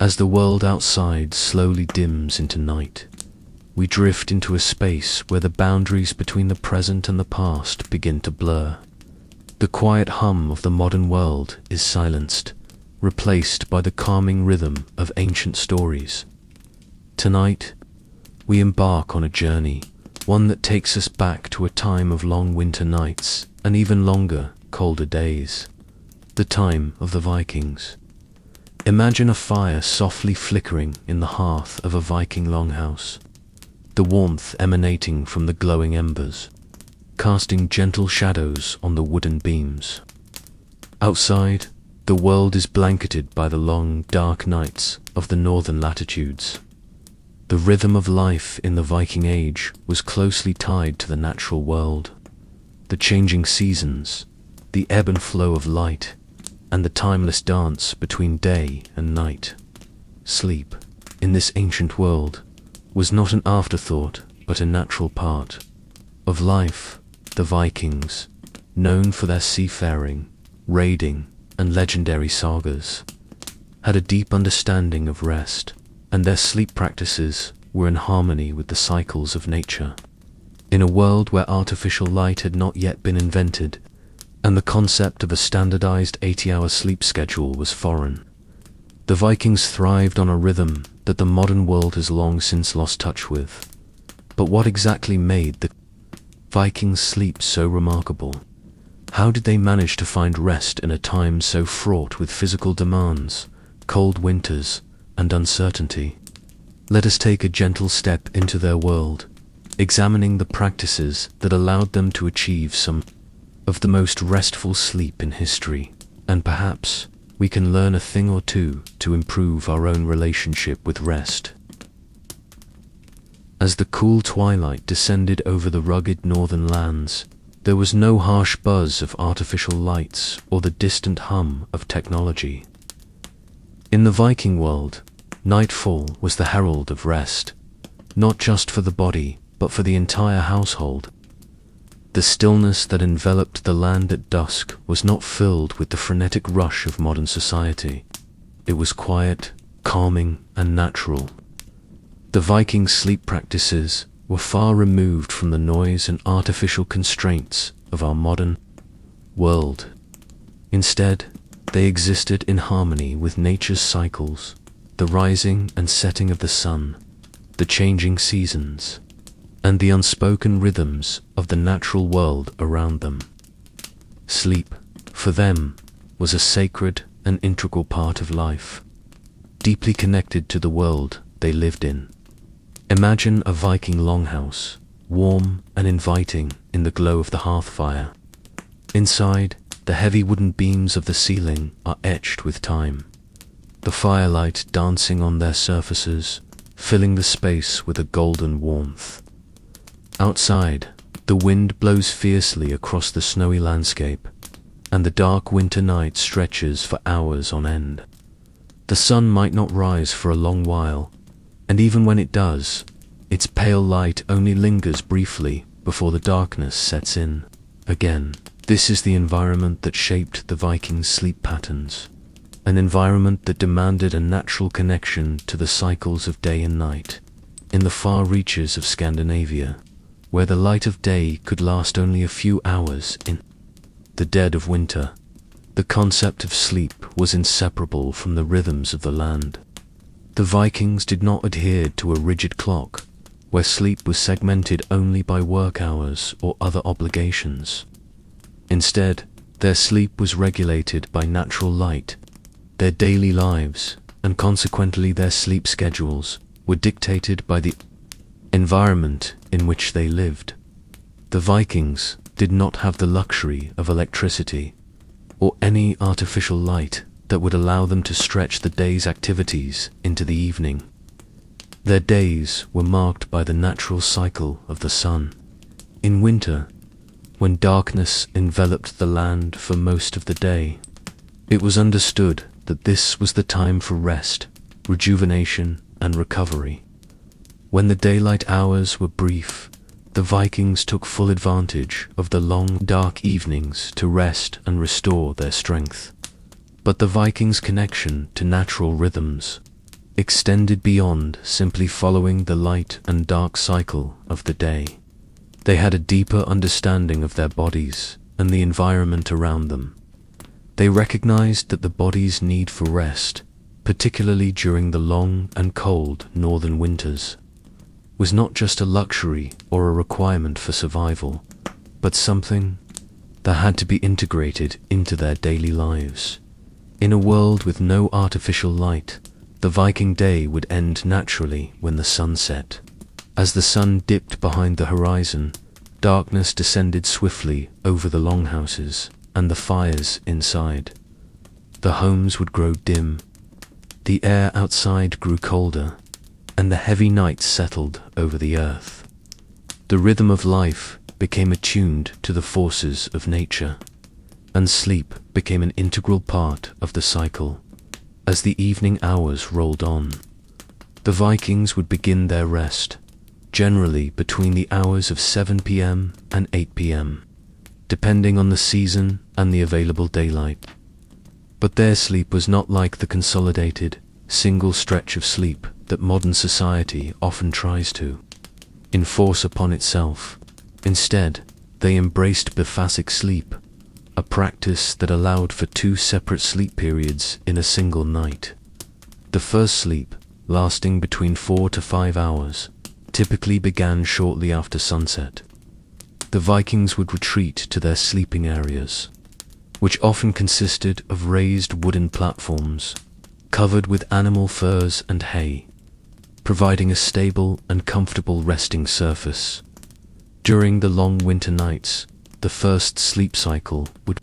As the world outside slowly dims into night, we drift into a space where the boundaries between the present and the past begin to blur. The quiet hum of the modern world is silenced, replaced by the calming rhythm of ancient stories. Tonight, we embark on a journey, one that takes us back to a time of long winter nights and even longer, colder days. The time of the Vikings. Imagine a fire softly flickering in the hearth of a Viking longhouse, the warmth emanating from the glowing embers, casting gentle shadows on the wooden beams. Outside, the world is blanketed by the long, dark nights of the northern latitudes. The rhythm of life in the Viking Age was closely tied to the natural world. The changing seasons, the ebb and flow of light, and the timeless dance between day and night. Sleep, in this ancient world, was not an afterthought but a natural part of life. The Vikings, known for their seafaring, raiding, and legendary sagas, had a deep understanding of rest, and their sleep practices were in harmony with the cycles of nature. In a world where artificial light had not yet been invented, and the concept of a standardized 80-hour sleep schedule was foreign, the Vikings thrived on a rhythm that the modern world has long since lost touch with. But what exactly made the Vikings' sleep so remarkable? How did they manage to find rest in a time so fraught with physical demands, cold winters, and uncertainty? Let us take a gentle step into their world, examining the practices that allowed them to achieve some of the most restful sleep in history, and perhaps we can learn a thing or two to improve our own relationship with rest. As the cool twilight descended over the rugged northern lands, there was no harsh buzz of artificial lights or the distant hum of technology. In the Viking world, nightfall was the herald of rest, not just for the body, but for the entire household. The stillness that enveloped the land at dusk was not filled with the frenetic rush of modern society. It was quiet, calming, and natural. The Viking sleep practices were far removed from the noise and artificial constraints of our modern world. Instead, they existed in harmony with nature's cycles, the rising and setting of the sun, the changing seasons, and the unspoken rhythms of the natural world around them. Sleep, for them, was a sacred and integral part of life, deeply connected to the world they lived in. Imagine a Viking longhouse, warm and inviting in the glow of the hearth fire. Inside, the heavy wooden beams of the ceiling are etched with time, the firelight dancing on their surfaces, filling the space with a golden warmth. Outside, the wind blows fiercely across the snowy landscape, and the dark winter night stretches for hours on end. The sun might not rise for a long while, and even when it does, its pale light only lingers briefly before the darkness sets in again. This is the environment that shaped the Vikings' sleep patterns, an environment that demanded a natural connection to the cycles of day and night. In the far reaches of Scandinavia, where the light of day could last only a few hours in the dead of winter, the concept of sleep was inseparable from the rhythms of the land. The Vikings did not adhere to a rigid clock, where sleep was segmented only by work hours or other obligations. Instead, their sleep was regulated by natural light. Their daily lives, and consequently their sleep schedules, were dictated by the environment in which they lived. The Vikings did not have the luxury of electricity or any artificial light that would allow them to stretch the day's activities into the evening. Their days were marked by the natural cycle of the sun. In winter, when darkness enveloped the land for most of the day, it was understood that this was the time for rest, rejuvenation, and recovery. When the daylight hours were brief, the Vikings took full advantage of the long, dark evenings to rest and restore their strength. But the Vikings' connection to natural rhythms extended beyond simply following the light and dark cycle of the day. They had a deeper understanding of their bodies and the environment around them. They recognized that the body's need for rest, particularly during the long and cold northern winters, was not just a luxury or a requirement for survival, but something that had to be integrated into their daily lives. In a world with no artificial light, the Viking day would end naturally when the sun set. As the sun dipped behind the horizon, darkness descended swiftly over the longhouses and the fires inside. The homes would grow dim, the air outside grew colder, and the heavy night settled over the earth. The rhythm of life became attuned to the forces of nature, and sleep became an integral part of the cycle. As the evening hours rolled on, the Vikings would begin their rest, generally between the hours of 7 p.m. and 8 p.m., depending on the season and the available daylight. But their sleep was not like the consolidated, single stretch of sleep that modern society often tries to enforce upon itself. Instead, they embraced bifphasic sleep, a practice that allowed for 2 separate sleep periods in a single night. The first sleep, lasting between 4 to 5 hours, typically began shortly after sunset. The Vikings would retreat to their sleeping areas, which often consisted of raised wooden platforms covered with animal furs and hay, providing a stable and comfortable resting surface. During the long winter nights, the first sleep cycle would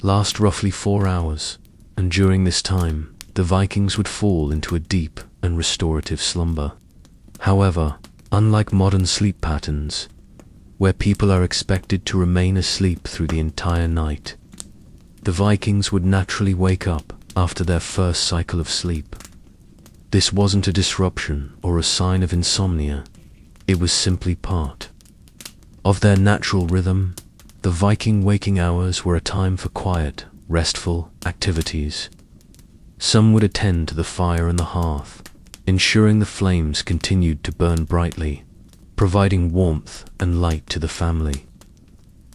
last roughly 4 hours, and during this time, the Vikings would fall into a deep and restorative slumber. However, unlike modern sleep patterns, where people are expected to remain asleep through the entire night, the Vikings would naturally wake up after their first cycle of sleep. This wasn't a disruption or a sign of insomnia, it was simply part of their natural rhythm. The Viking waking hours were a time for quiet, restful activities. Some would attend to the fire and the hearth, ensuring the flames continued to burn brightly, providing warmth and light to the family.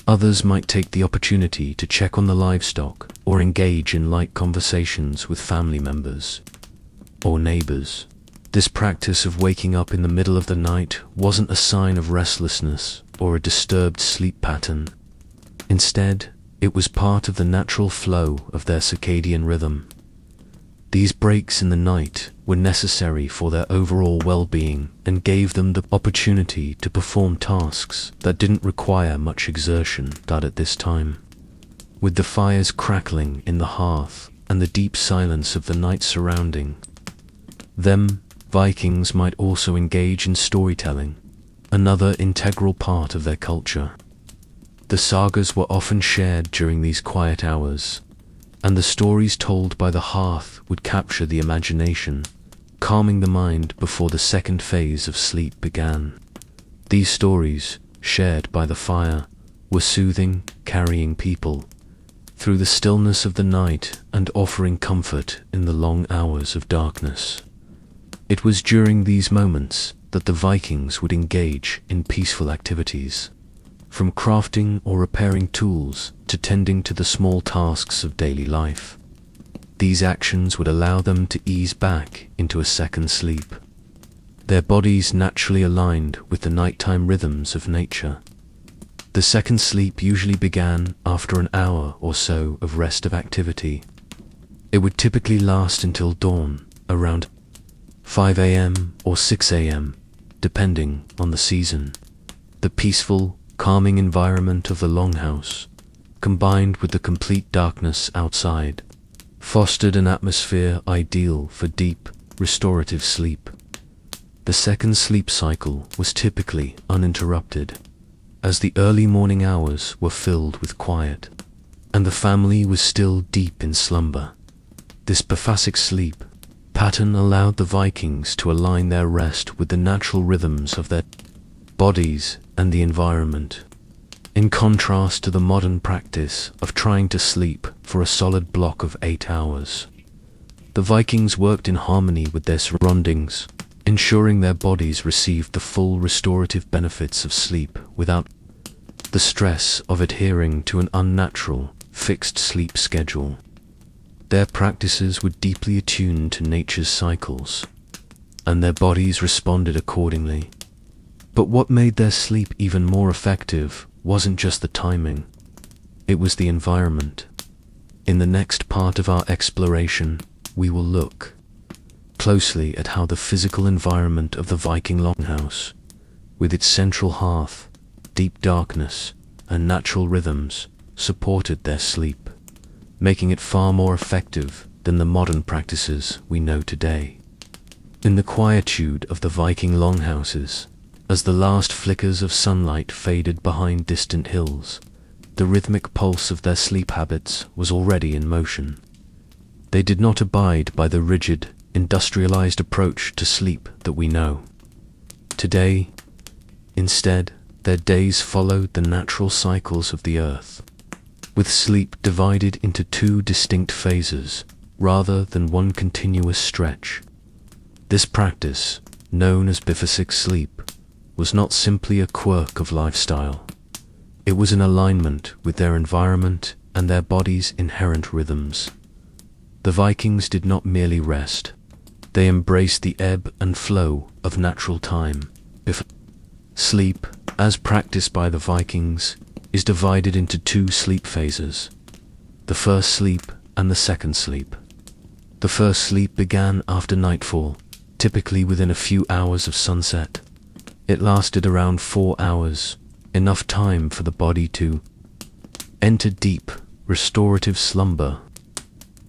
Others might take the opportunity to check on the livestock or engage in light conversations with family members or neighbors. This practice of waking up in the middle of the night wasn't a sign of restlessness or a disturbed sleep pattern. Instead, it was part of the natural flow of their circadian rhythm. These breaks in the night were necessary for their overall well-being and gave them the opportunity to perform tasks that didn't require much exertion at this time. With the fires crackling in the hearth and the deep silence of the night surrounding them, Vikings might also engage in storytelling, another integral part of their culture. The sagas were often shared during these quiet hours, and the stories told by the hearth would capture the imagination, calming the mind before the second phase of sleep began. These stories, shared by the fire, were soothing, carrying people through the stillness of the night and offering comfort in the long hours of darkness. It was during these moments that the Vikings would engage in peaceful activities, from crafting or repairing tools to tending to the small tasks of daily life. These actions would allow them to ease back into a second sleep, their bodies naturally aligned with the nighttime rhythms of nature. The second sleep usually began after an hour or so of restive activity. It would typically last until dawn, around 5 a.m. or 6 a.m., depending on the season. The peaceful, calming environment of the longhouse, combined with the complete darkness outside, fostered an atmosphere ideal for deep, restorative sleep. The second sleep cycle was typically uninterrupted, as the early morning hours were filled with quiet, and the family was still deep in slumber. This bifphasic sleep pattern allowed the Vikings to align their rest with the natural rhythms of their bodies and the environment, in contrast to the modern practice of trying to sleep for a solid block of 8 hours. The Vikings worked in harmony with their surroundings, ensuring their bodies received the full restorative benefits of sleep without the stress of adhering to an unnatural, fixed sleep schedule. Their practices were deeply attuned to nature's cycles, and their bodies responded accordingly. But what made their sleep even more effective wasn't just the timing, it was the environment. In the next part of our exploration, we will look closely at how the physical environment of the Viking longhouse, with its central hearth, deep darkness, and natural rhythms, supported their sleep, making it far more effective than the modern practices we know today. In the quietude of the Viking longhouses, as the last flickers of sunlight faded behind distant hills, the rhythmic pulse of their sleep habits was already in motion. They did not abide by the rigid, industrialized approach to sleep that we know today. Instead, their days followed the natural cycles of the earth, with sleep divided into two distinct phases rather than one continuous stretch. This practice, known as bifphasic sleep, was not simply a quirk of lifestyle. It was in alignment with their environment and their body's inherent rhythms. The Vikings did not merely rest, they embraced the ebb and flow of natural time. Sleep, as practiced by the Vikings, is divided into two sleep phases: the first sleep and the second sleep. The first sleep began after nightfall, typically within a few hours of sunset. It lasted around 4 hours, enough time for the body to enter deep, restorative slumber.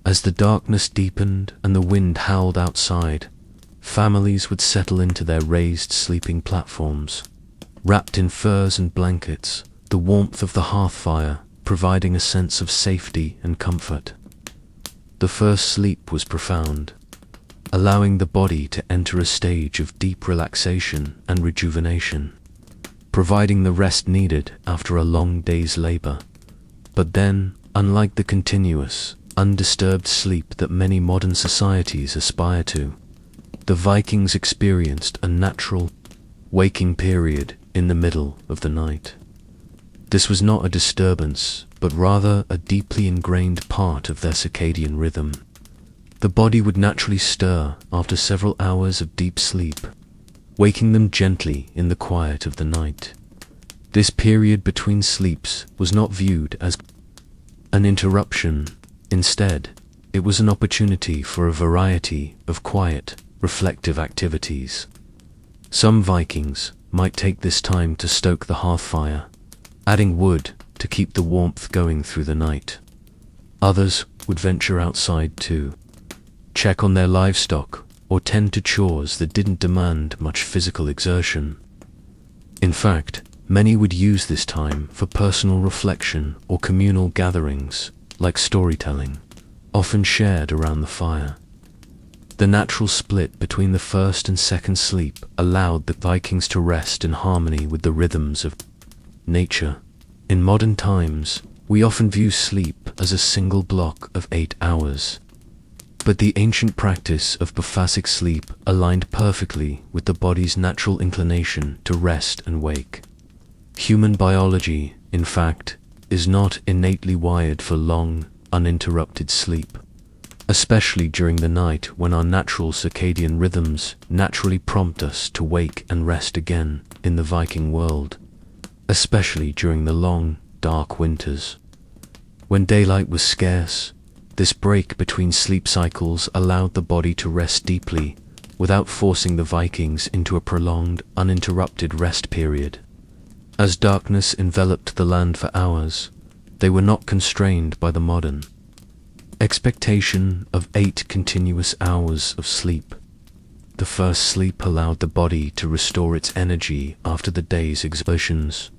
As the darkness deepened and the wind howled outside, families would settle into their raised sleeping platforms, wrapped in furs and blankets, the warmth of the hearth fire providing a sense of safety and comfort. The first sleep was profound, allowing the body to enter a stage of deep relaxation and rejuvenation, providing the rest needed after a long day's labor. But then, unlike the continuous, undisturbed sleep that many modern societies aspire to, the Vikings experienced a natural, waking period in the middle of the night. This was not a disturbance, but rather a deeply ingrained part of their circadian rhythm. The body would naturally stir after several hours of deep sleep, waking them gently in the quiet of the night. This period between sleeps was not viewed as an interruption. Instead, it was an opportunity for a variety of quiet, reflective activities. Some Vikings might take this time to stoke the hearth fire, adding wood to keep the warmth going through the night. Others would venture outside to check on their livestock or tend to chores that didn't demand much physical exertion. In fact, many would use this time for personal reflection or communal gatherings, like storytelling, often shared around the fire. The natural split between the first and second sleep allowed the Vikings to rest in harmony with the rhythms of nature. In modern times, we often view sleep as a single block of 8 hours. But the ancient practice of bifphasic sleep aligned perfectly with the body's natural inclination to rest and wake. Human biology, in fact, is not innately wired for long, uninterrupted sleep, especially during the night when our natural circadian rhythms naturally prompt us to wake and rest again. In the Viking world, especially during the long, dark winters, when daylight was scarce, this break between sleep cycles allowed the body to rest deeply without forcing the Vikings into a prolonged, uninterrupted rest period. As darkness enveloped the land for hours, they were not constrained by the modern expectation of 8 continuous hours of sleep. The first sleep allowed the body to restore its energy after the day's exertions,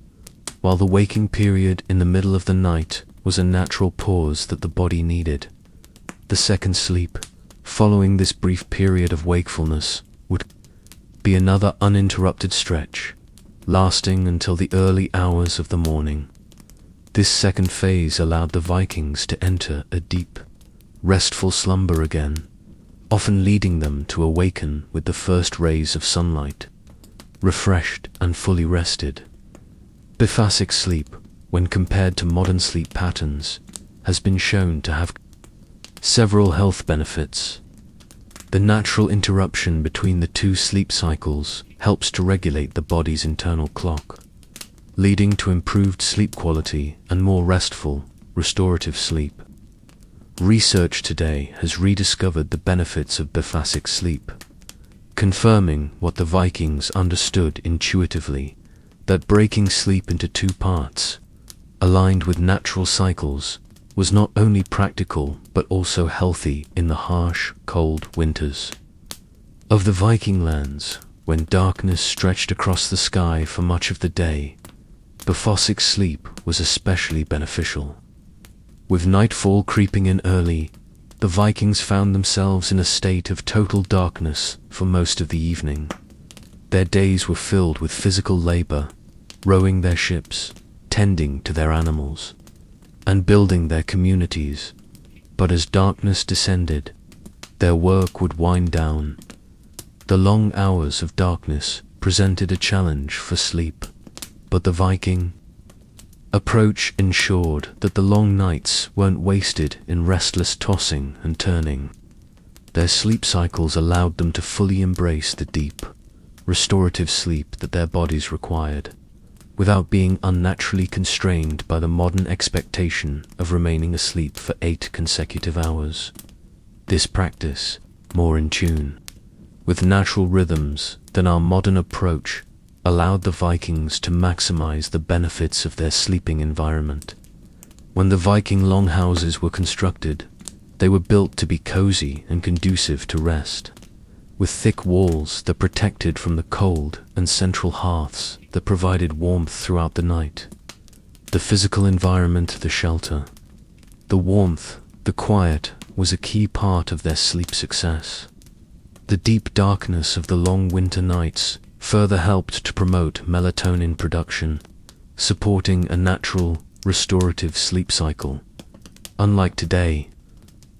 while the waking period in the middle of the night was a natural pause that the body needed. The second sleep, following this brief period of wakefulness, would be another uninterrupted stretch, lasting until the early hours of the morning. This second phase allowed the Vikings to enter a deep, restful slumber again, often leading them to awaken with the first rays of sunlight, refreshed and fully rested. Bifphasic sleep, when compared to modern sleep patterns, has been shown to have several health benefits. The natural interruption between the two sleep cycles helps to regulate the body's internal clock, leading to improved sleep quality and more restful, restorative sleep. Research today has rediscovered the benefits of bifphasic sleep, confirming what the Vikings understood intuitively, that breaking sleep into two parts, aligned with natural cycles, was not only practical but also healthy in the harsh, cold winters of the Viking lands, when darkness stretched across the sky for much of the day. Bifphasic sleep was especially beneficial. With nightfall creeping in early, the Vikings found themselves in a state of total darkness for most of the evening. Their days were filled with physical labor, rowing their ships, tending to their animals, and building their communities. But as darkness descended, their work would wind down. The long hours of darkness presented a challenge for sleep, but the Viking approach ensured that the long nights weren't wasted in restless tossing and turning. Their sleep cycles allowed them to fully embrace the deep, restorative sleep that their bodies required, without being unnaturally constrained by the modern expectation of remaining asleep for 8 consecutive hours. This practice, more in tune with natural rhythms than our modern approach, allowed the Vikings to maximize the benefits of their sleeping environment. When the Viking longhouses were constructed, they were built to be cozy and conducive to rest, with thick walls that protected from the cold and central hearths that provided warmth throughout the night. The physical environment, the shelter, the warmth, the quiet was a key part of their sleep success. The deep darkness of the long winter nights further helped to promote melatonin production, supporting a natural, restorative sleep cycle. Unlike today,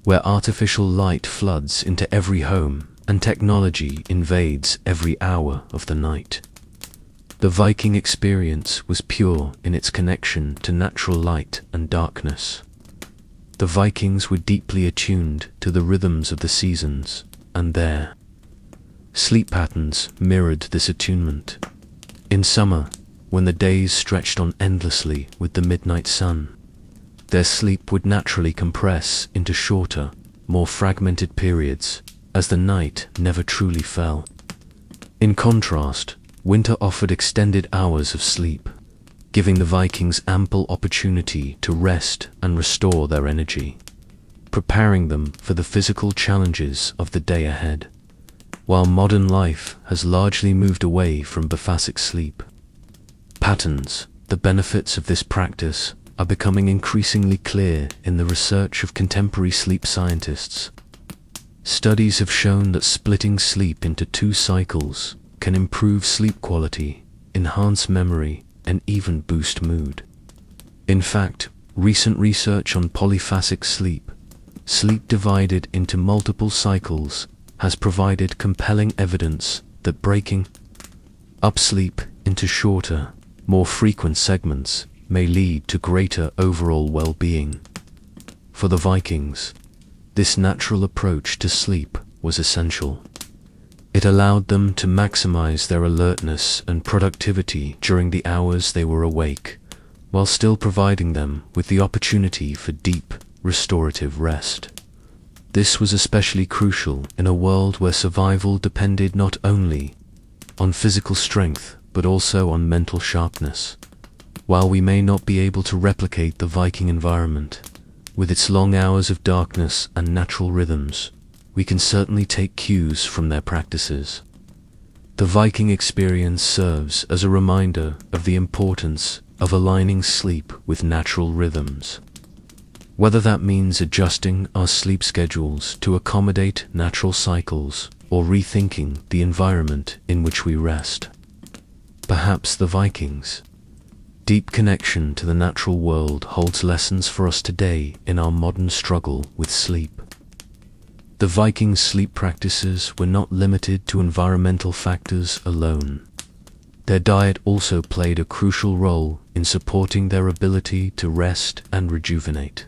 where artificial light floods into every home and technology invades every hour of the night, the Viking experience was pure in its connection to natural light and darkness. The Vikings were deeply attuned to the rhythms of the seasons, and their sleep patterns mirrored this attunement. In summer, when the days stretched on endlessly with the midnight sun, their sleep would naturally compress into shorter, more fragmented periods, as the night never truly fell. In contrast, winter offered extended hours of sleep, giving the Vikings ample opportunity to rest and restore their energy, preparing them for the physical challenges of the day ahead. While modern life has largely moved away from bifphasic sleep patterns, the benefits of this practice are becoming increasingly clear in the research of contemporary sleep scientists. Studies have shown that splitting sleep into 2 cycles can improve sleep quality, enhance memory, and even boost mood. In fact, recent research on polyphasic sleep, sleep divided into multiple cycles, has provided compelling evidence that breaking up sleep into shorter, more frequent segments may lead to greater overall well-being. For the Vikings, this natural approach to sleep was essential. It allowed them to maximize their alertness and productivity during the hours they were awake, while still providing them with the opportunity for deep, restorative rest. This was especially crucial in a world where survival depended not only on physical strength but also on mental sharpness. While we may not be able to replicate the Viking environment, with its long hours of darkness and natural rhythms, we can certainly take cues from their practices. The Viking experience serves as a reminder of the importance of aligning sleep with natural rhythms. Whether that means adjusting our sleep schedules to accommodate natural cycles or rethinking the environment in which we rest. Perhaps the Vikings' deep connection to the natural world holds lessons for us today in our modern struggle with sleep. The Viking sleep practices were not limited to environmental factors alone. Their diet also played a crucial role in supporting their ability to rest and rejuvenate.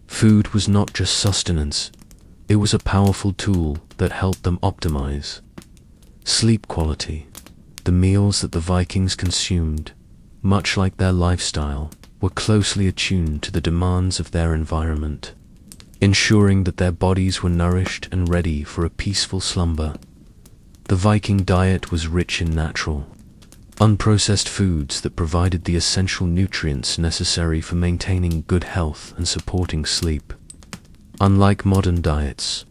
Food was not just sustenance, it was a powerful tool that helped them optimize sleep quality. The meals that the Vikings consumed, much like their lifestyle, were closely attuned to the demands of their environment, ensuring that their bodies were nourished and ready for a peaceful slumber. The Viking diet was rich in natural, unprocessed foods that provided the essential nutrients necessary for maintaining good health and supporting sleep. Unlike modern diets,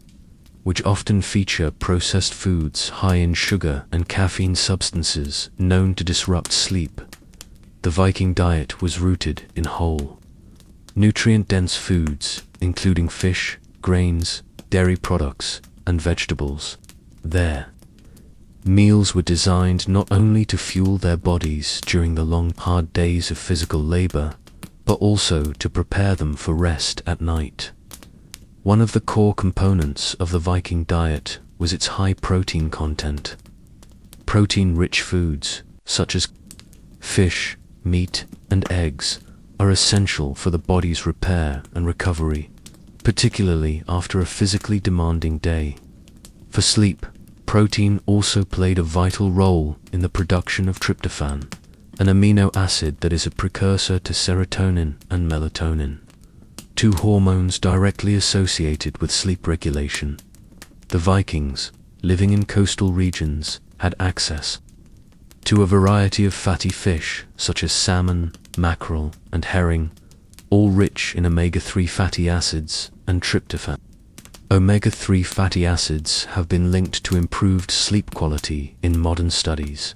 which often feature processed foods high in sugar and caffeine substances known to disrupt sleep, the Viking diet was rooted in whole, nutrient-dense foods, including fish, grains, dairy products, and vegetables. Their meals were designed not only to fuel their bodies during the long, hard days of physical labor, but also to prepare them for rest at night. One of the core components of the Viking diet was its high protein content. Protein-rich foods, such as fish, meat, and eggs, are essential for the body's repair and recovery, particularly after a physically demanding day. For sleep, protein also played a vital role in the production of tryptophan, an amino acid that is a precursor to serotonin and melatonin, two hormones directly associated with sleep regulation. The Vikings, living in coastal regions, had access to a variety of fatty fish such as salmon, mackerel, and herring, all rich in omega-3 fatty acids and tryptophan. Omega-3 fatty acids have been linked to improved sleep quality in modern studies,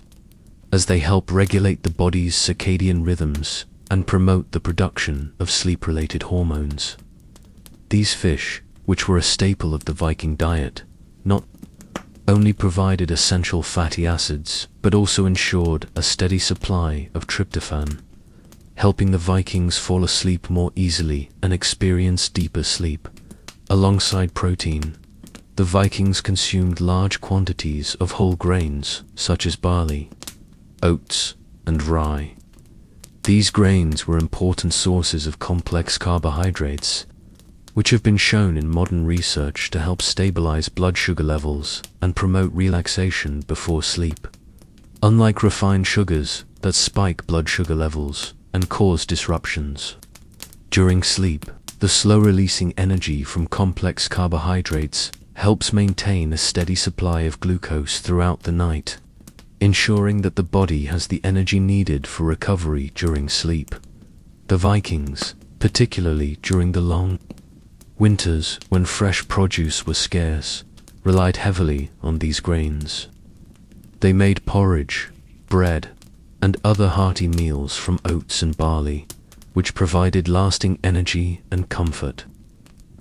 as they help regulate the body's circadian rhythms and promote the production of sleep-related hormones. These fish, which were a staple of the Viking diet, not only provided essential fatty acids, but also ensured a steady supply of tryptophan, helping the Vikings fall asleep more easily and experience deeper sleep. Alongside protein, the Vikings consumed large quantities of whole grains such as barley, oats, and rye. These grains were important sources of complex carbohydrates, which have been shown in modern research to help stabilize blood sugar levels and promote relaxation before sleep. Unlike refined sugars that spike blood sugar levels and cause disruptions during sleep, the slow-releasing energy from complex carbohydrates helps maintain a steady supply of glucose throughout the night, ensuring that the body has the energy needed for recovery during sleep. The Vikings, particularly during the long winters when fresh produce was scarce, relied heavily on these grains. They made porridge, bread, and other hearty meals from oats and barley, which provided lasting energy and comfort.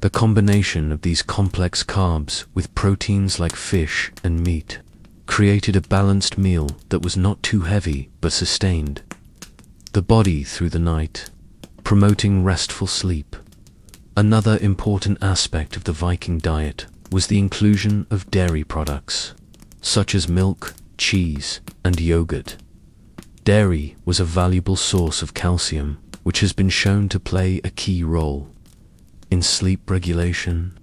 The combination of these complex carbs with proteins like fish and meat created a balanced meal that was not too heavy but sustained the body through the night, promoting restful sleep. Another important aspect of the Viking diet was the inclusion of dairy products, such as milk, cheese, and yogurt. Dairy was a valuable source of calcium, which has been shown to play a key role in sleep regulation.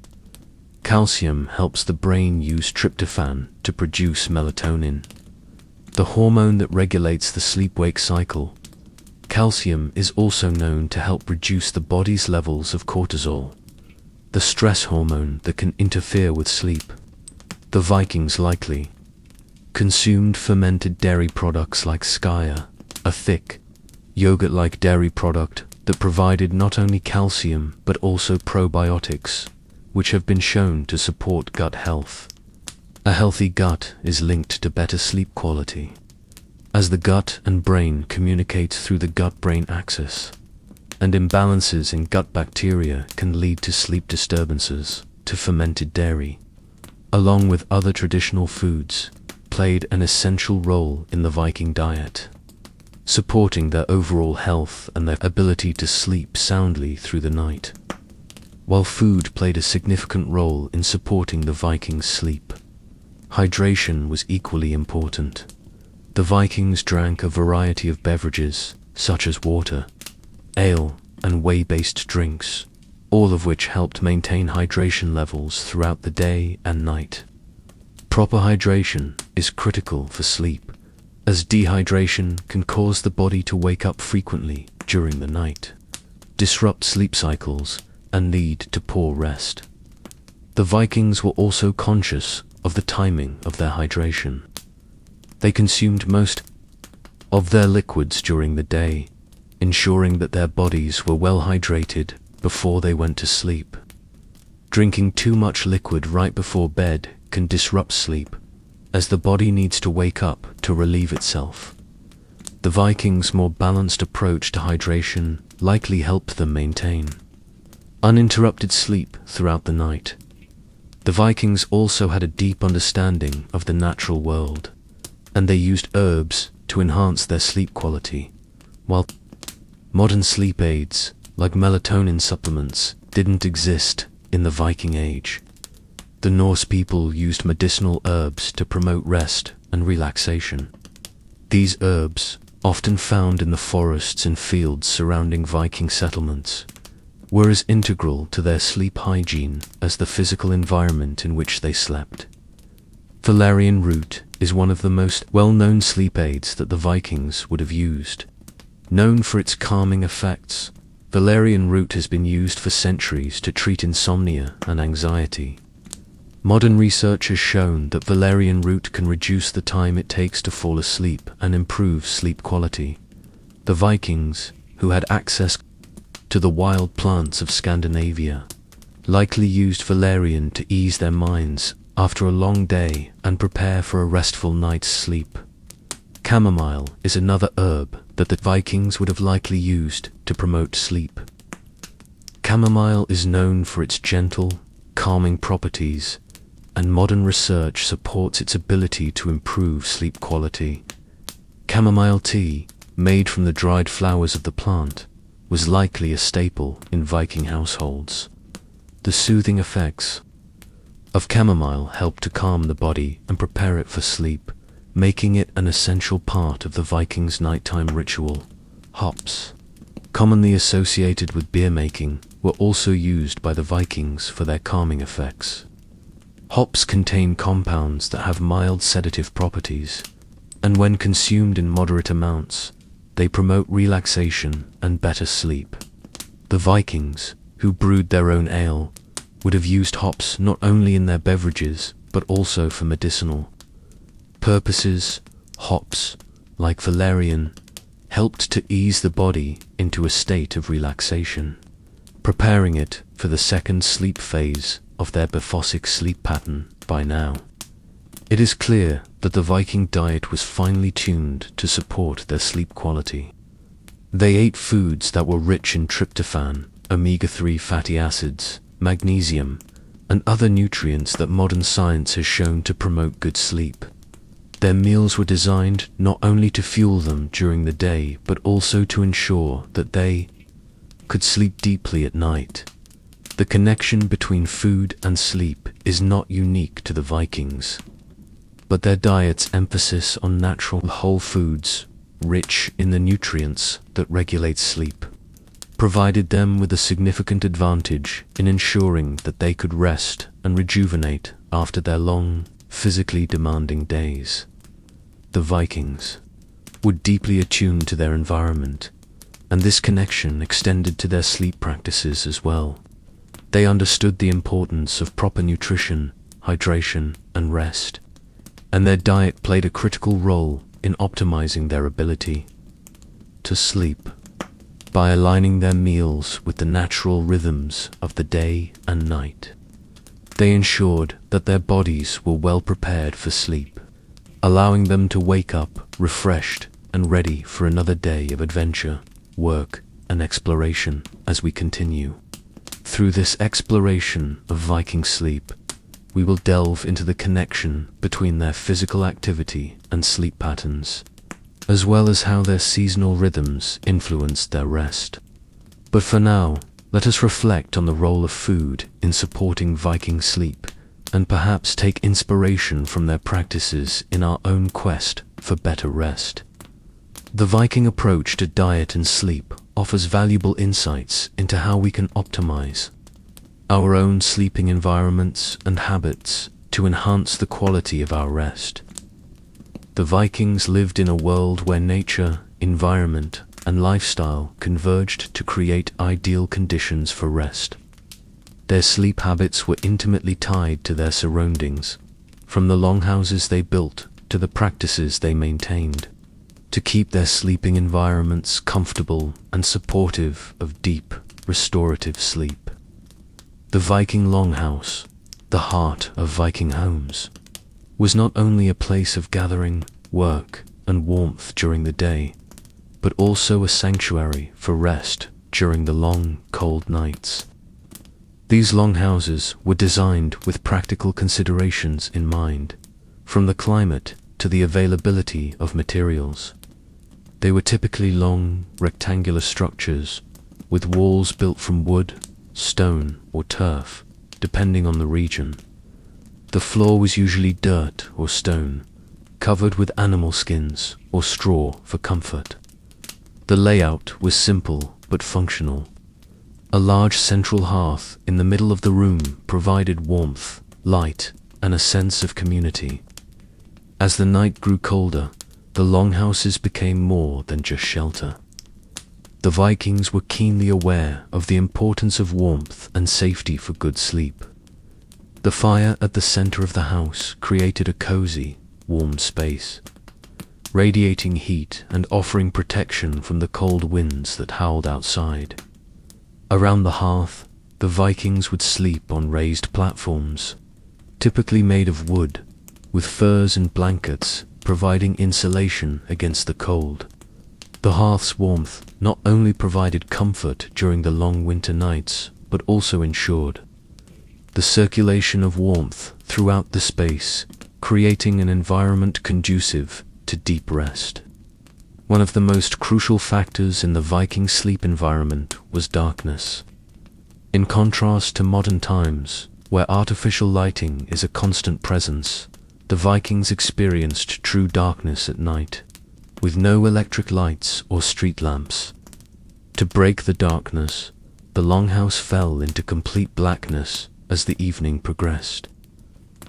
Calcium helps the brain use tryptophan to produce melatonin, the hormone that regulates the sleep-wake cycle. Calcium is also known to help reduce the body's levels of cortisol, the stress hormone that can interfere with sleep. The Vikings likely consumed fermented dairy products like skyr, a thick, yogurt-like dairy product that provided not only calcium but also probiotics, which have been shown to support gut health. A healthy gut is linked to better sleep quality, as the gut and brain communicate through the gut-brain axis, and imbalances in gut bacteria can lead to sleep disturbances. To fermented dairy, along with other traditional foods, played an essential role in the Viking diet, supporting their overall health and their ability to sleep soundly through the night. while food played a significant role in supporting the Vikings' sleep. Hydration was equally important. The Vikings drank a variety of beverages, such as water, ale, and whey-based drinks, all of which helped maintain hydration levels throughout the day and night. Proper hydration is critical for sleep, as dehydration can cause the body to wake up frequently during the night, disrupt sleep cycles, and lead to poor rest. The Vikings were also conscious of the timing of their hydration. They consumed most of their liquids during the day, ensuring that their bodies were well hydrated before they went to sleep. Drinking too much liquid right before bed can disrupt sleep, as the body needs to wake up to relieve itself. The Vikings' more balanced approach to hydration likely helped them maintain uninterrupted sleep throughout the night. The Vikings also had a deep understanding of the natural world, and they used herbs to enhance their sleep quality, while modern sleep aids, like melatonin supplements, didn't exist in the Viking Age. The Norse people used medicinal herbs to promote rest and relaxation. These herbs, often found in the forests and fields surrounding Viking settlements, were as integral to their sleep hygiene as the physical environment in which they slept. Valerian root is one of the most well-known sleep aids that the Vikings would have used. Known for its calming effects, valerian root has been used for centuries to treat insomnia and anxiety. Modern research has shown that valerian root can reduce the time it takes to fall asleep and improve sleep quality. The Vikings, who had access to the wild plants of Scandinavia, likely used valerian to ease their minds after a long day and prepare for a restful night's sleep. Chamomile is another herb that the Vikings would have likely used to promote sleep. Chamomile is known for its gentle, calming properties, and modern research supports its ability to improve sleep quality. Chamomile tea, made from the dried flowers of the plant, was likely a staple in Viking households. The soothing effects of chamomile helped to calm the body and prepare it for sleep, making it an essential part of the Vikings' nighttime ritual. Hops, commonly associated with beer making, were also used by the Vikings for their calming effects. Hops contain compounds that have mild sedative properties, and when consumed in moderate amounts, they promote relaxation and better sleep. The Vikings, who brewed their own ale, would have used hops not only in their beverages, but also for medicinal purposes. Hops, like valerian, helped to ease the body into a state of relaxation, preparing it for the second sleep phase of their bifphasic sleep pattern. By now, it is clear that the Viking diet was finely tuned to support their sleep quality. They ate foods that were rich in tryptophan, omega-3 fatty acids, magnesium, and other nutrients that modern science has shown to promote good sleep. Their meals were designed not only to fuel them during the day, but also to ensure that they could sleep deeply at night. The connection between food and sleep is not unique to the Vikings, but their diet's emphasis on natural whole foods, rich in the nutrients that regulate sleep, provided them with a significant advantage in ensuring that they could rest and rejuvenate after their long, physically demanding days. The Vikings were deeply attuned to their environment, and this connection extended to their sleep practices as well. They understood the importance of proper nutrition, hydration, and rest, and their diet played a critical role in optimizing their ability to sleep. By aligning their meals with the natural rhythms of the day and night, they ensured that their bodies were well prepared for sleep, allowing them to wake up refreshed and ready for another day of adventure, work, and exploration. As we continue through this exploration of Viking sleep, we will delve into the connection between their physical activity and sleep patterns, as well as how their seasonal rhythms influenced their rest. But for now, Let us reflect on the role of food in supporting Viking sleep, and perhaps take inspiration from their practices in our own quest for better rest. The Viking approach to diet and sleep offers valuable insights into how we can optimize our own sleeping environments and habits to enhance the quality of our rest. The Vikings lived in a world where nature, environment, and lifestyle converged to create ideal conditions for rest. Their sleep habits were intimately tied to their surroundings, from the longhouses they built to the practices they maintained, to keep their sleeping environments comfortable and supportive of deep, restorative sleep. The Viking longhouse, the heart of Viking homes, was not only a place of gathering, work, and warmth during the day, but also a sanctuary for rest during the long, cold nights. These longhouses were designed with practical considerations in mind, from the climate to the availability of materials. They were typically long, rectangular structures, with walls built from wood, stone, or turf, depending on the region. The floor was usually dirt or stone, covered with animal skins or straw for comfort. The layout was simple but functional. A large central hearth in the middle of the room provided warmth, light, and a sense of community. As the night grew colder, the longhouses became more than just shelter. The Vikings were keenly aware of the importance of warmth and safety for good sleep. The fire at the center of the house created a cozy, warm space, radiating heat and offering protection from the cold winds that howled outside. Around the hearth, the Vikings would sleep on raised platforms, typically made of wood, with furs and blankets providing insulation against the cold. The hearth's warmth not only provided comfort during the long winter nights, but also ensured the circulation of warmth throughout the space, creating an environment conducive to deep rest. One of the most crucial factors in the Viking sleep environment was darkness. In contrast to modern times, where artificial lighting is a constant presence, the Vikings experienced true darkness at night, with no electric lights or street lamps. To break the darkness, the longhouse fell into complete blackness as the evening progressed.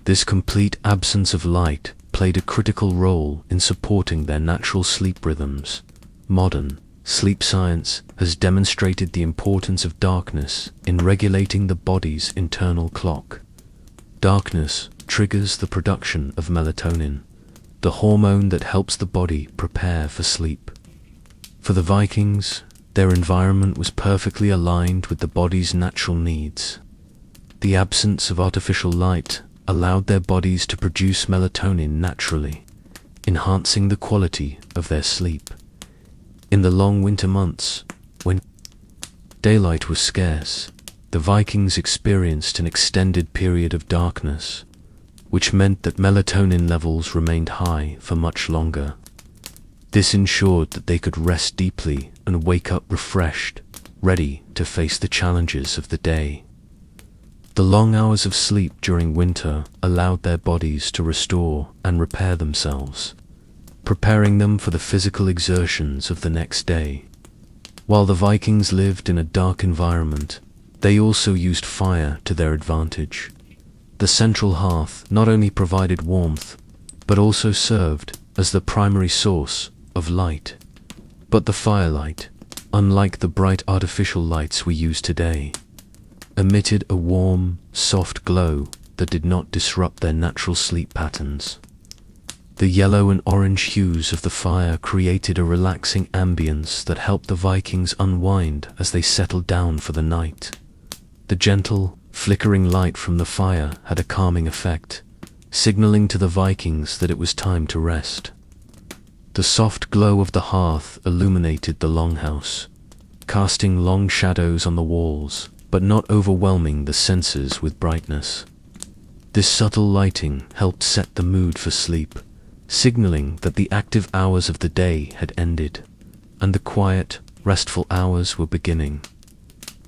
This complete absence of light played a critical role in supporting their natural sleep rhythms. Modern sleep science has demonstrated the importance of darkness in regulating the body's internal clock. Darkness triggers the production of melatonin, the hormone that helps the body prepare for sleep. For the Vikings, their environment was perfectly aligned with the body's natural needs. The absence of artificial light allowed their bodies to produce melatonin naturally, enhancing the quality of their sleep. In the long winter months, when daylight was scarce, the Vikings experienced an extended period of darkness, which meant that melatonin levels remained high for much longer. This ensured that they could rest deeply and wake up refreshed, ready to face the challenges of the day. The long hours of sleep during winter allowed their bodies to restore and repair themselves, preparing them for the physical exertions of the next day. While the Vikings lived in a dark environment, they also used fire to their advantage. The central hearth not only provided warmth, but also served as the primary source of light. But the firelight, unlike the bright artificial lights we use today, emitted a warm, soft glow that did not disrupt their natural sleep patterns. The yellow and orange hues of the fire created a relaxing ambience that helped the Vikings unwind as they settled down for the night. The gentle, flickering light from the fire had a calming effect, signaling to the Vikings that it was time to rest. The soft glow of the hearth illuminated the longhouse, casting long shadows on the walls, but not overwhelming the senses with brightness. This subtle lighting helped set the mood for sleep, signaling that the active hours of the day had ended, and the quiet, restful hours were beginning.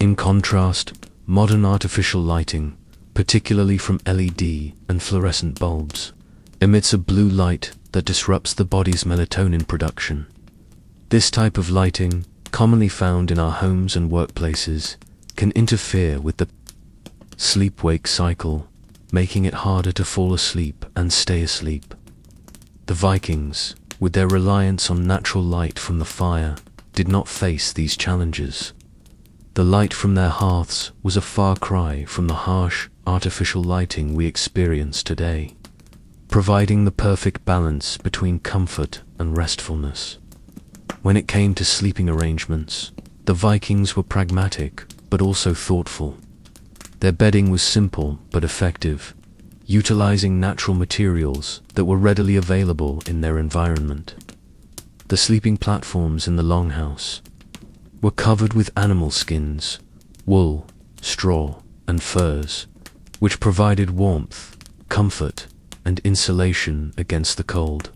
In contrast, modern artificial lighting, particularly from LED and fluorescent bulbs, emits a blue light that disrupts the body's melatonin production. This type of lighting, commonly found in our homes and workplaces, can interfere with the sleep-wake cycle, making it harder to fall asleep and stay asleep. The Vikings, with their reliance on natural light from the fire, did not face these challenges. The light from their hearths was a far cry from the harsh, artificial lighting we experience today, providing the perfect balance between comfort and restfulness. When it came to sleeping arrangements, the Vikings were pragmatic but also thoughtful. Their bedding was simple but effective, utilizing natural materials that were readily available in their environment. The sleeping platforms in the longhouse were covered with animal skins, wool, straw, and furs, which provided warmth, comfort, and insulation against the cold.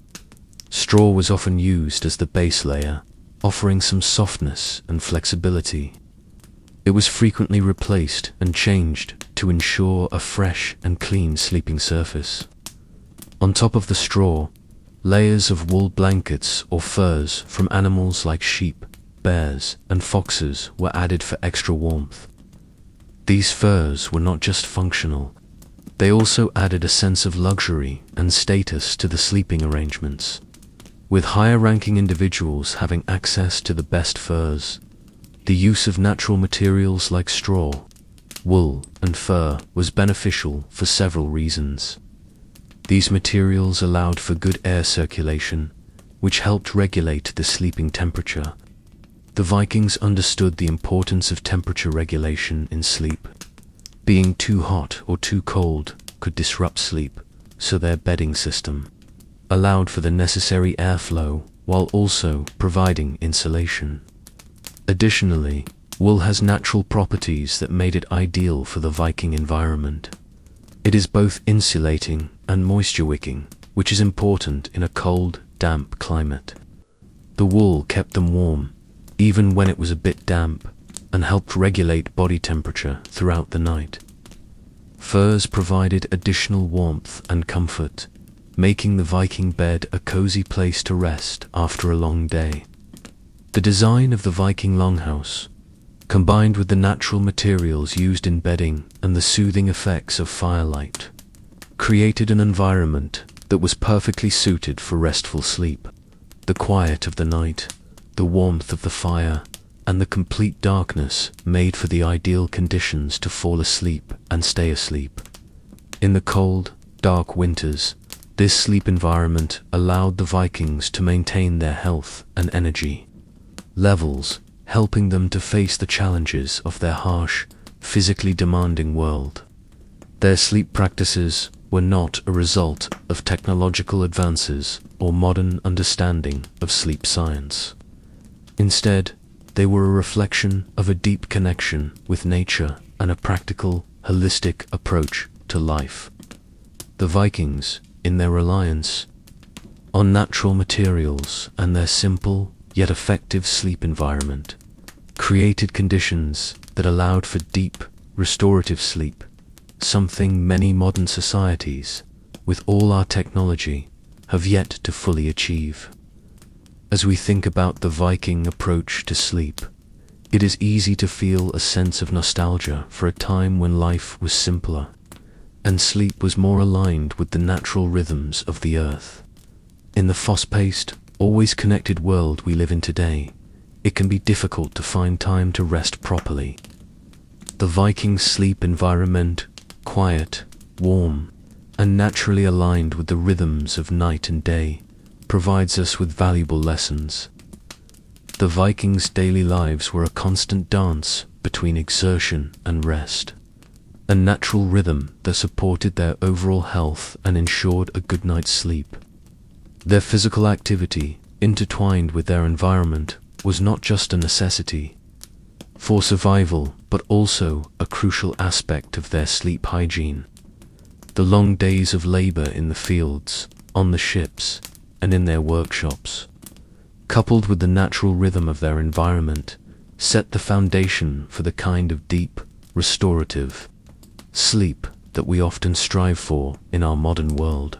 Straw was often used as the base layer, offering some softness and flexibility. It was frequently replaced and changed to ensure a fresh and clean sleeping surface. On top of the straw, layers of wool blankets or furs from animals like sheep, bears, and foxes were added for extra warmth. These furs were not just functional, they also added a sense of luxury and status to the sleeping arrangements. With higher-ranking individuals having access to the best furs, the use of natural materials like straw, wool, and fur was beneficial for several reasons. These materials allowed for good air circulation, which helped regulate the sleeping temperature. The Vikings understood the importance of temperature regulation in sleep. Being too hot or too cold could disrupt sleep, so their bedding system allowed for the necessary airflow while also providing insulation. Additionally, wool has natural properties that made it ideal for the Viking environment. It is both insulating and moisture-wicking, which is important in a cold, damp climate. The wool kept them warm, even when it was a bit damp, and helped regulate body temperature throughout the night. Furs provided additional warmth and comfort, making the Viking bed a cozy place to rest after a long day. The design of the Viking longhouse, combined with the natural materials used in bedding and the soothing effects of firelight, created an environment that was perfectly suited for restful sleep. The quiet of the night, the warmth of the fire, and the complete darkness made for the ideal conditions to fall asleep and stay asleep. In the cold, dark winters, this sleep environment allowed the Vikings to maintain their health and energy levels, helping them to face the challenges of their harsh, physically demanding world. Their sleep practices were not a result of technological advances or modern understanding of sleep science. Instead, they were a reflection of a deep connection with nature and a practical, holistic approach to life. The Vikings, in their reliance on natural materials and their simple yet effective sleep environment, created conditions that allowed for deep, restorative sleep, something many modern societies, with all our technology, have yet to fully achieve. As we think about the Viking approach to sleep, it is easy to feel a sense of nostalgia for a time when life was simpler, and sleep was more aligned with the natural rhythms of the earth. In the fast-paced, always connected world we live in today, it can be difficult to find time to rest properly. The Viking sleep environment, quiet, warm, and naturally aligned with the rhythms of night and day, provides us with valuable lessons. The Vikings' daily lives were a constant dance between exertion and rest, a natural rhythm that supported their overall health and ensured a good night's sleep. Their physical activity, intertwined with their environment, was not just a necessity for survival, but also a crucial aspect of their sleep hygiene. The long days of labor in the fields, on the ships, and in their workshops, coupled with the natural rhythm of their environment, set the foundation for the kind of deep, restorative sleep that we often strive for in our modern world.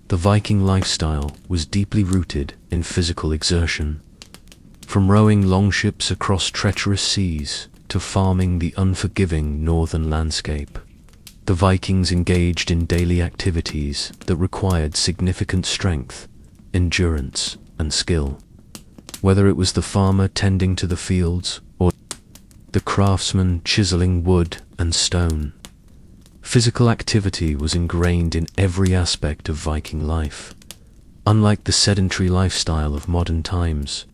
The Viking lifestyle was deeply rooted in physical exertion. From rowing longships across treacherous seas to farming the unforgiving northern landscape, the Vikings engaged in daily activities that required significant strength, endurance, and skill. Whether it was the farmer tending to the fields or the craftsman chiseling wood and stone, physical activity was ingrained in every aspect of Viking life. Unlike the sedentary lifestyle of modern times,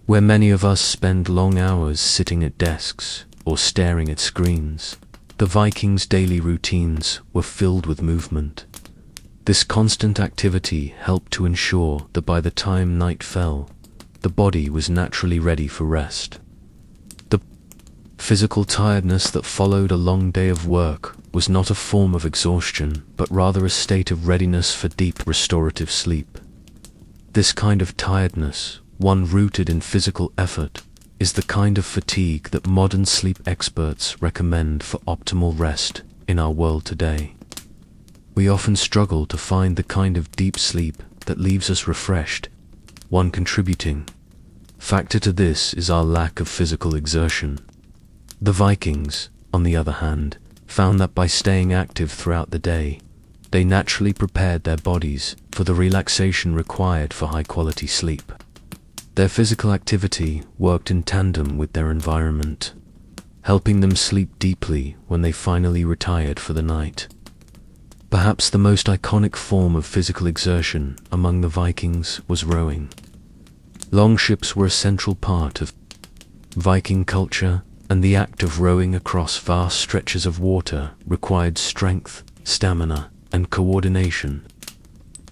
where many of us spend long hours sitting at desks or staring at screens, the Vikings' daily routines were filled with movement. This constant activity helped to ensure that by the time night fell, the body was naturally ready for rest. The physical tiredness that followed a long day of work was not a form of exhaustion, but rather a state of readiness for deep restorative sleep. This kind of tiredness, one rooted in physical effort, is the kind of fatigue that modern sleep experts recommend for optimal rest in our world today. We often struggle to find the kind of deep sleep that leaves us refreshed. One contributing factor to this is our lack of physical exertion. The Vikings, on the other hand, found that by staying active throughout the day, they naturally prepared their bodies for the relaxation required for high-quality sleep. Their physical activity worked in tandem with their environment, helping them sleep deeply when they finally retired for the night. Perhaps the most iconic form of physical exertion among the Vikings was rowing. Longships were a central part of Viking culture, and the act of rowing across vast stretches of water required strength, stamina, and coordination.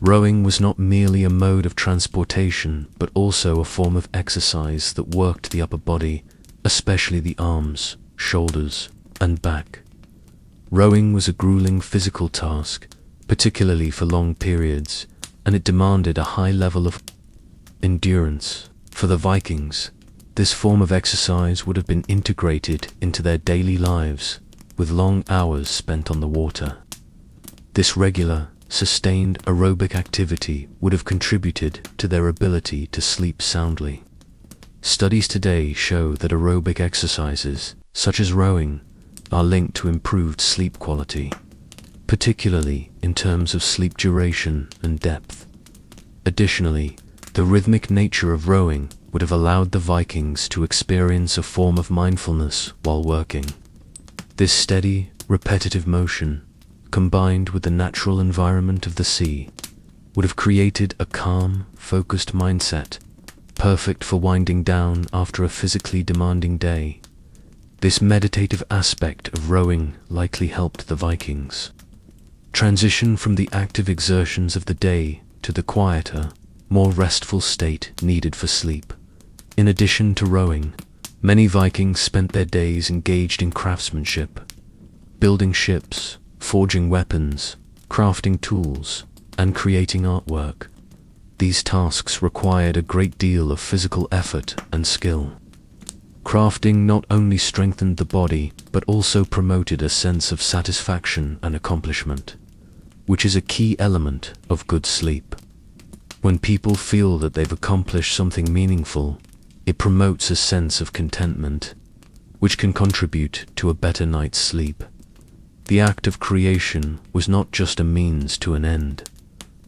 Rowing was not merely a mode of transportation, but also a form of exercise that worked the upper body, especially the arms, shoulders, and back. Rowing was a grueling physical task, particularly for long periods, and it demanded a high level of endurance. For the Vikings, this form of exercise would have been integrated into their daily lives, with long hours spent on the water. This regular, sustained aerobic activity would have contributed to their ability to sleep soundly. Studies today show that aerobic exercises, such as rowing, are linked to improved sleep quality, particularly in terms of sleep duration and depth. Additionally, the rhythmic nature of rowing would have allowed the Vikings to experience a form of mindfulness while working. This steady, repetitive motion, combined with the natural environment of the sea, would have created a calm, focused mindset, perfect for winding down after a physically demanding day. This meditative aspect of rowing likely helped the Vikings transition from the active exertions of the day to the quieter, more restful state needed for sleep. In addition to rowing, many Vikings spent their days engaged in craftsmanship, building ships, forging weapons, crafting tools, and creating artwork. These tasks required a great deal of physical effort and skill. Crafting not only strengthened the body, but also promoted a sense of satisfaction and accomplishment, which is a key element of good sleep. When people feel that they've accomplished something meaningful, it promotes a sense of contentment, which can contribute to a better night's sleep. The act of creation was not just a means to an end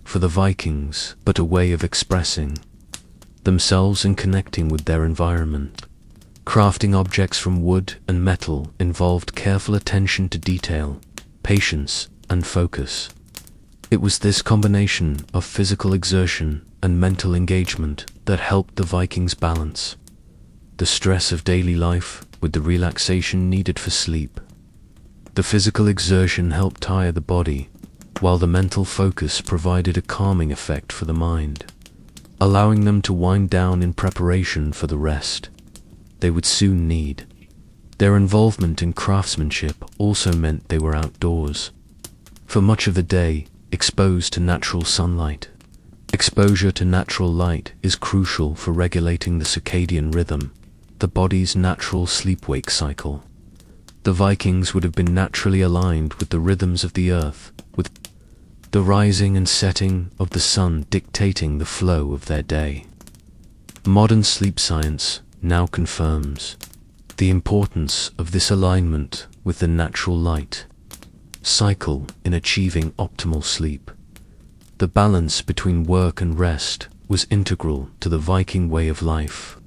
for the Vikings, but a way of expressing themselves and connecting with their environment. Crafting objects from wood and metal involved careful attention to detail, patience, and focus. It was this combination of physical exertion and mental engagement that helped the Vikings balance the stress of daily life with the relaxation needed for sleep. The physical exertion helped tire the body, while the mental focus provided a calming effect for the mind, allowing them to wind down in preparation for the rest they would soon need. Their involvement in craftsmanship also meant they were outdoors for much of the day, exposed to natural sunlight. Exposure to natural light is crucial for regulating the circadian rhythm, the body's natural sleep-wake cycle. The Vikings would have been naturally aligned with the rhythms of the earth, with the rising and setting of the sun dictating the flow of their day. Modern sleep science now confirms the importance of this alignment with the natural light cycle in achieving optimal sleep. The balance between work and rest was integral to the Viking way of life.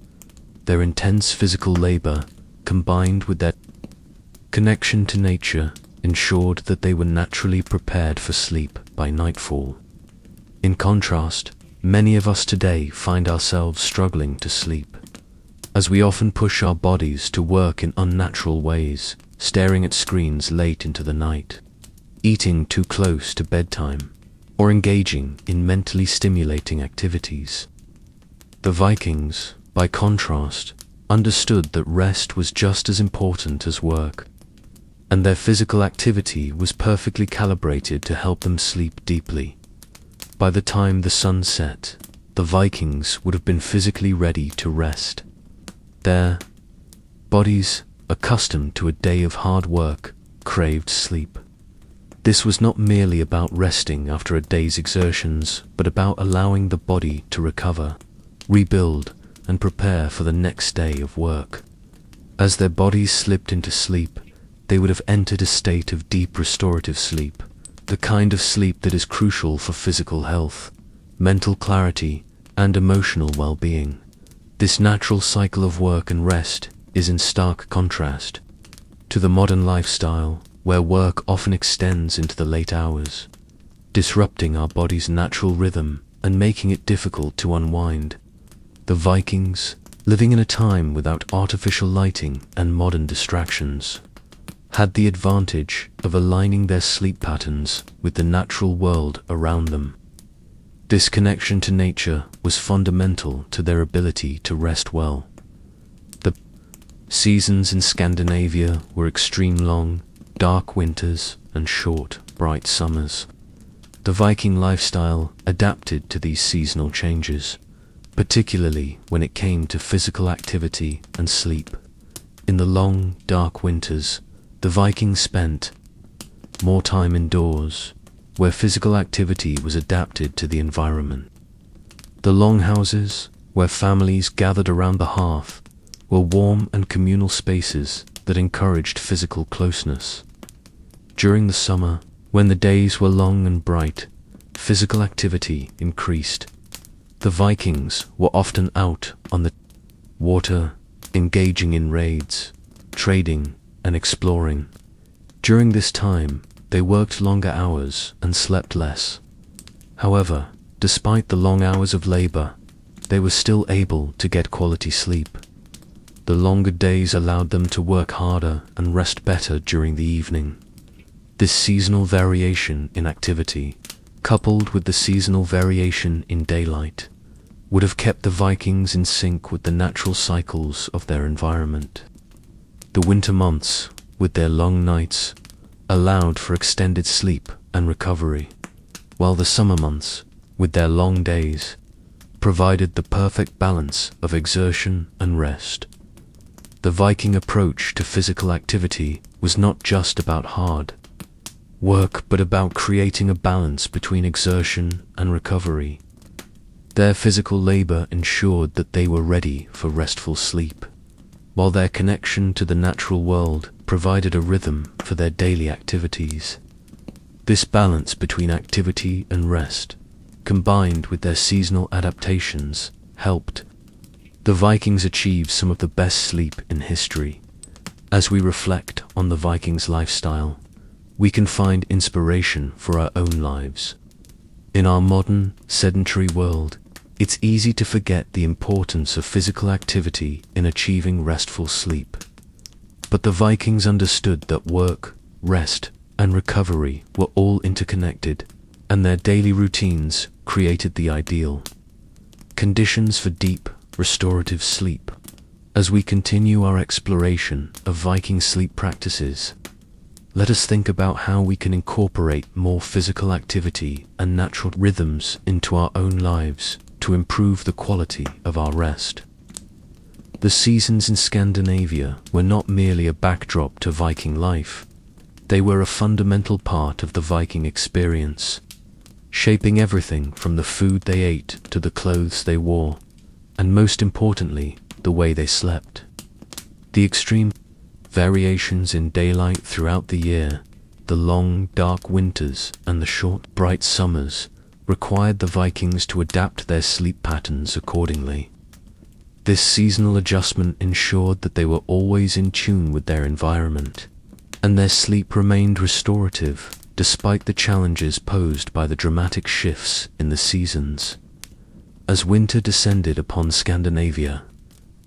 Their intense physical labor, combined with their connection to nature, ensured that they were naturally prepared for sleep by nightfall. In contrast, many of us today find ourselves struggling to sleep, as we often push our bodies to work in unnatural ways, staring at screens late into the night, eating too close to bedtime, or engaging in mentally stimulating activities. The Vikings, by contrast, understood that rest was just as important as work, and their physical activity was perfectly calibrated to help them sleep deeply. By the time the sun set, the Vikings would have been physically ready to rest. Their bodies, accustomed to a day of hard work, craved sleep. This was not merely about resting after a day's exertions, but about allowing the body to recover, rebuild, and prepare for the next day of work. As their bodies slipped into sleep, they would have entered a state of deep restorative sleep, the kind of sleep that is crucial for physical health, mental clarity, and emotional well-being. This natural cycle of work and rest is in stark contrast to the modern lifestyle, where work often extends into the late hours, disrupting our body's natural rhythm and making it difficult to unwind. The Vikings, living in a time without artificial lighting and modern distractions, had the advantage of aligning their sleep patterns with the natural world around them. This connection to nature was fundamental to their ability to rest well. The seasons in Scandinavia were extreme long, dark winters and short, bright summers. The Viking lifestyle adapted to these seasonal changes, particularly when it came to physical activity and sleep. In the long, dark winters, the Vikings spent more time indoors, where physical activity was adapted to the environment. The longhouses, where families gathered around the hearth, were warm and communal spaces that encouraged physical closeness. During the summer, when the days were long and bright, physical activity increased. The Vikings were often out on the water, engaging in raids, trading, and exploring. During this time, they worked longer hours and slept less. However, despite the long hours of labor, they were still able to get quality sleep. The longer days allowed them to work harder and rest better during the evening. This seasonal variation in activity, coupled with the seasonal variation in daylight, would have kept the Vikings in sync with the natural cycles of their environment. The winter months, with their long nights, allowed for extended sleep and recovery, while the summer months, with their long days, provided the perfect balance of exertion and rest. The Viking approach to physical activity was not just about hard work, but about creating a balance between exertion and recovery. Their physical labor ensured that they were ready for restful sleep, while their connection to the natural world provided a rhythm for their daily activities. This balance between activity and rest, combined with their seasonal adaptations, helped the Vikings achieve some of the best sleep in history. As we reflect on the Vikings' lifestyle, we can find inspiration for our own lives. In our modern, sedentary world, it's easy to forget the importance of physical activity in achieving restful sleep. But the Vikings understood that work, rest, and recovery were all interconnected, and their daily routines created the ideal conditions for deep, restorative sleep. As we continue our exploration of Viking sleep practices, let us think about how we can incorporate more physical activity and natural rhythms into our own lives to improve the quality of our rest. The seasons in Scandinavia were not merely a backdrop to Viking life. They were a fundamental part of the Viking experience, shaping everything from the food they ate to the clothes they wore, and most importantly, the way they slept. The extreme variations in daylight throughout the year, the long, dark winters and the short, bright summers, required the Vikings to adapt their sleep patterns accordingly. This seasonal adjustment ensured that they were always in tune with their environment, and their sleep remained restorative despite the challenges posed by the dramatic shifts in the seasons. As winter descended upon Scandinavia,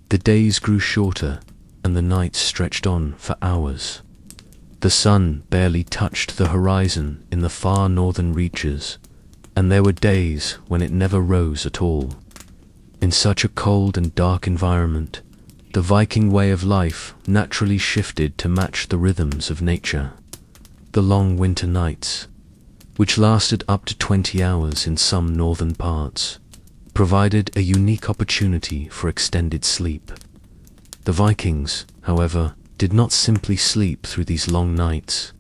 the days grew shorter and the nights stretched on for hours. The sun barely touched the horizon in the far northern reaches, and there were days when it never rose at all. In such a cold and dark environment, the Viking way of life naturally shifted to match the rhythms of nature. The long winter nights, which lasted up to 20 hours in some northern parts, provided a unique opportunity for extended sleep. The Vikings, however, did not simply sleep through these long nights.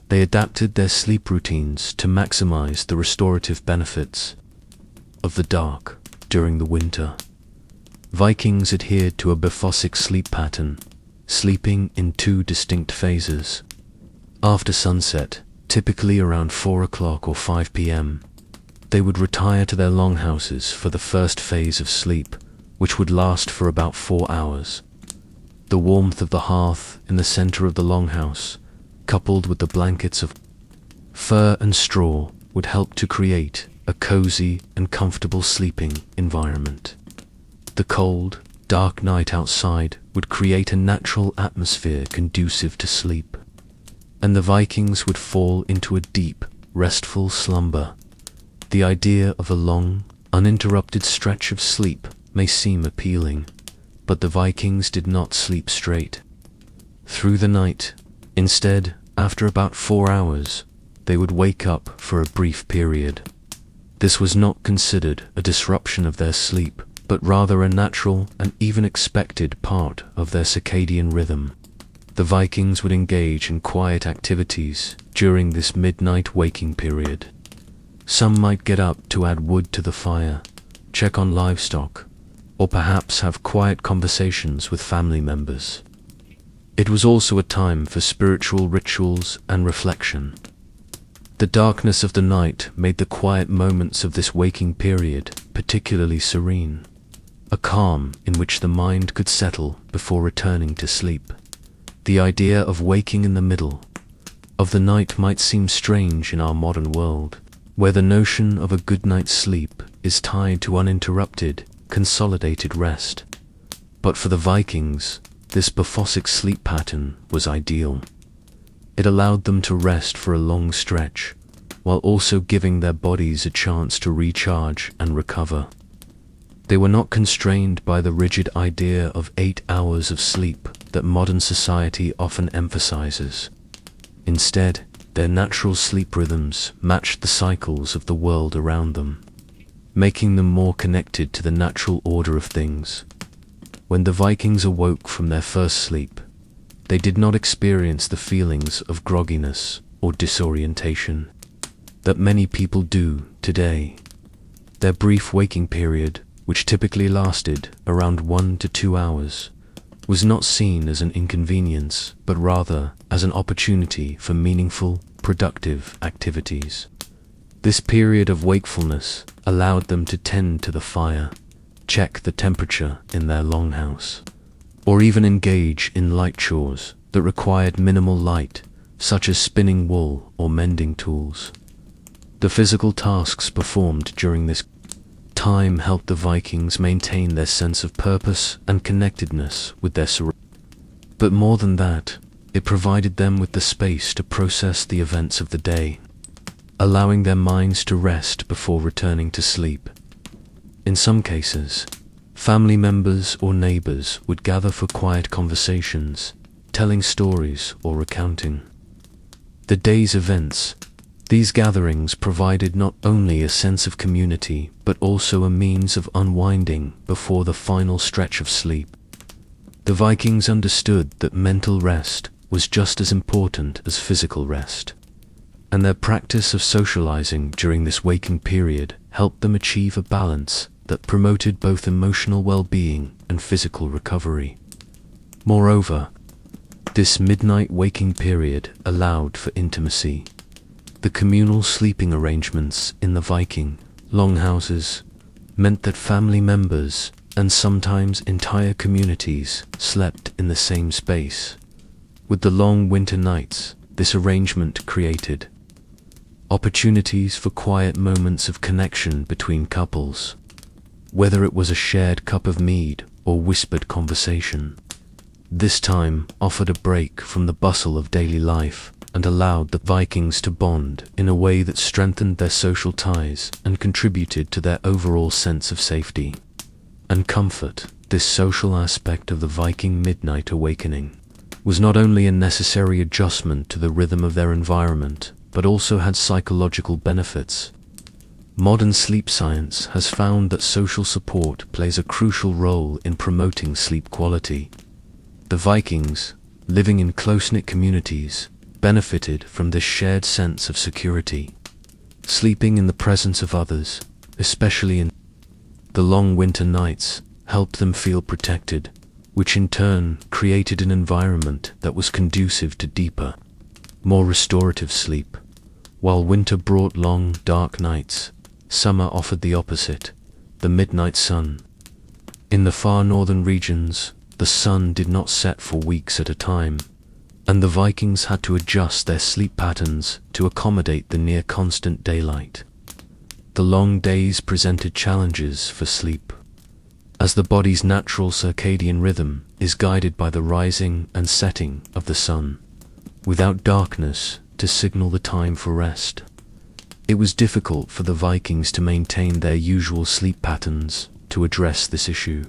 They adapted their sleep routines to maximize the restorative benefits of the dark during the winter. Vikings adhered to a bifphasic sleep pattern, sleeping in two distinct phases. After sunset, typically around 4 o'clock or 5 p.m., they would retire to their longhouses for the first phase of sleep, which would last for about 4 hours. The warmth of the hearth in the center of the longhouse, coupled with the blankets of fur and straw, would help to create a cozy and comfortable sleeping environment. The cold, dark night outside would create a natural atmosphere conducive to sleep, and the Vikings would fall into a deep, restful slumber. The idea of a long, uninterrupted stretch of sleep may seem appealing, but the Vikings did not sleep straight through the night. Instead, after about 4 hours, they would wake up for a brief period. This was not considered a disruption of their sleep, but rather a natural and even expected part of their circadian rhythm. The Vikings would engage in quiet activities during this midnight waking period. Some might get up to add wood to the fire, check on livestock, or perhaps have quiet conversations with family members. It was also a time for spiritual rituals and reflection. The darkness of the night made the quiet moments of this waking period particularly serene, a calm in which the mind could settle before returning to sleep. The idea of waking in the middle of the night might seem strange in our modern world, where the notion of a good night's sleep is tied to uninterrupted, consolidated rest. But for the Vikings, this bifphasic sleep pattern was ideal. It allowed them to rest for a long stretch, while also giving their bodies a chance to recharge and recover. They were not constrained by the rigid idea of 8 hours of sleep that modern society often emphasizes. Instead, their natural sleep rhythms matched the cycles of the world around them, making them more connected to the natural order of things. When the Vikings awoke from their first sleep, they did not experience the feelings of grogginess or disorientation that many people do today. Their brief waking period, which typically lasted around 1 to 2 hours, was not seen as an inconvenience, but rather as an opportunity for meaningful, productive activities. This period of wakefulness allowed them to tend to the fire, check the temperature in their longhouse, or even engage in light chores that required minimal light, such as spinning wool or mending tools. The physical tasks performed during this time helped the Vikings maintain their sense of purpose and connectedness with their surroundings. But more than that, it provided them with the space to process the events of the day, allowing their minds to rest before returning to sleep. In some cases, family members or neighbors would gather for quiet conversations, telling stories or recounting the day's events. These gatherings provided not only a sense of community, but also a means of unwinding before the final stretch of sleep. The Vikings understood that mental rest was just as important as physical rest, and their practice of socializing during this waking period helped them achieve a balance that promoted both emotional well-being and physical recovery. Moreover, this midnight waking period allowed for intimacy. The communal sleeping arrangements in the Viking longhouses meant that family members and sometimes entire communities slept in the same space. With the long winter nights, this arrangement created opportunities for quiet moments of connection between couples, whether it was a shared cup of mead or whispered conversation. This time offered a break from the bustle of daily life and allowed the Vikings to bond in a way that strengthened their social ties and contributed to their overall sense of safety and comfort. This social aspect of the Viking midnight awakening was not only a necessary adjustment to the rhythm of their environment, but also had psychological benefits. Modern sleep science has found that social support plays a crucial role in promoting sleep quality. The Vikings, living in close-knit communities, benefited from this shared sense of security. Sleeping in the presence of others, especially in the long winter nights, helped them feel protected, which in turn created an environment that was conducive to deeper, more restorative sleep. While winter brought long, dark nights, summer offered the opposite, the midnight sun. In the far northern regions, the sun did not set for weeks at a time, and the Vikings had to adjust their sleep patterns to accommodate the near-constant daylight. The long days presented challenges for sleep, as the body's natural circadian rhythm is guided by the rising and setting of the sun, without darkness to signal the time for rest. It was difficult for the Vikings to maintain their usual sleep patterns. To address this issue,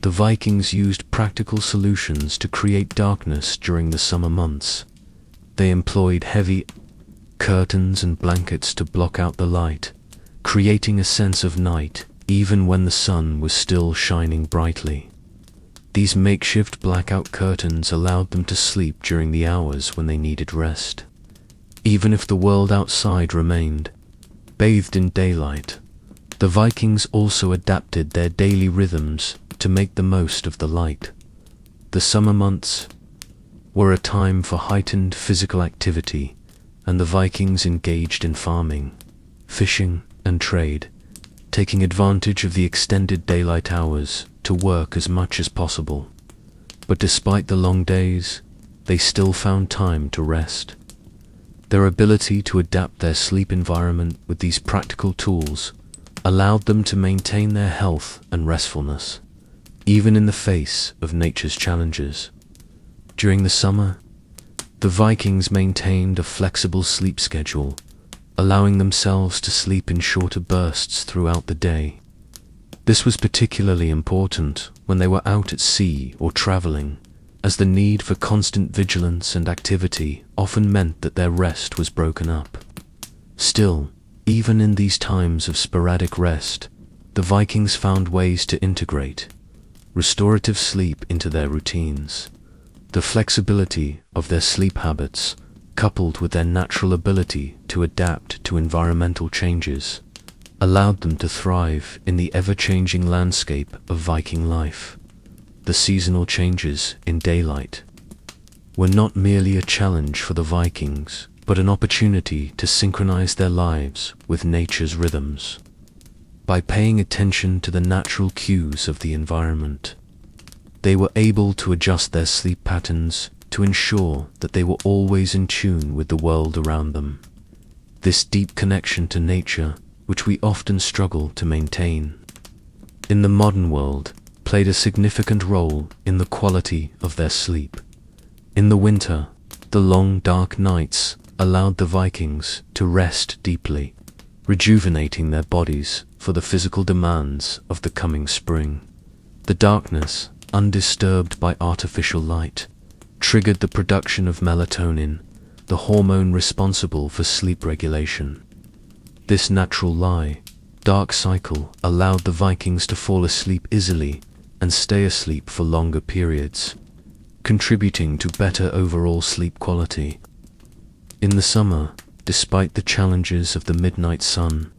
the Vikings used practical solutions to create darkness during the summer months. They employed heavy curtains and blankets to block out the light, creating a sense of night even when the sun was still shining brightly. These makeshift blackout curtains allowed them to sleep during the hours when they needed rest, even if the world outside remained bathed in daylight. The Vikings also adapted their daily rhythms to make the most of the light. The summer months were a time for heightened physical activity, and the Vikings engaged in farming, fishing, and trade, taking advantage of the extended daylight hours to work as much as possible. But despite the long days, they still found time to rest. Their ability to adapt their sleep environment with these practical tools allowed them to maintain their health and restfulness, even in the face of nature's challenges. During the summer, the Vikings maintained a flexible sleep schedule, allowing themselves to sleep in shorter bursts throughout the day. This was particularly important when they were out at sea or traveling, as the need for constant vigilance and activity often meant that their rest was broken up. Still, even in these times of sporadic rest, the Vikings found ways to integrate restorative sleep into their routines. The flexibility of their sleep habits, coupled with their natural ability to adapt to environmental changes, allowed them to thrive in the ever-changing landscape of Viking life. The seasonal changes in daylight were not merely a challenge for the Vikings, but an opportunity to synchronize their lives with nature's rhythms. By paying attention to the natural cues of the environment, they were able to adjust their sleep patterns to ensure that they were always in tune with the world around them. This deep connection to nature, which we often struggle to maintain in the modern world, played a significant role in the quality of their sleep. In the winter, the long dark nights allowed the Vikings to rest deeply, rejuvenating their bodies for the physical demands of the coming spring. The darkness, undisturbed by artificial light, triggered the production of melatonin, the hormone responsible for sleep regulation. This natural dark cycle allowed the Vikings to fall asleep easily and stay asleep for longer periods, contributing to better overall sleep quality. In the summer, despite the challenges of the midnight sun,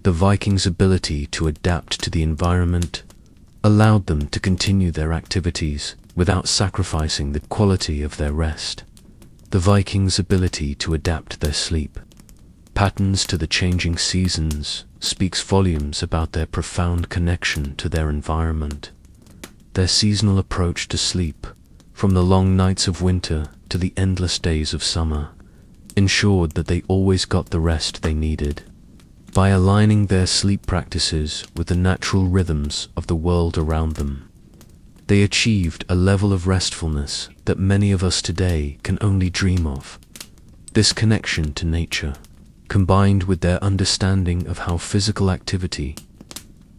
the Vikings' ability to adapt to the environment allowed them to continue their activities without sacrificing the quality of their rest. The Vikings' ability to adapt their sleep patterns to the changing seasons speaks volumes about their profound connection to their environment. Their seasonal approach to sleep, from the long nights of winter to the endless days of summer, ensured that they always got the rest they needed. By aligning their sleep practices with the natural rhythms of the world around them, they achieved a level of restfulness that many of us today can only dream of. This connection to nature, combined with their understanding of how physical activity,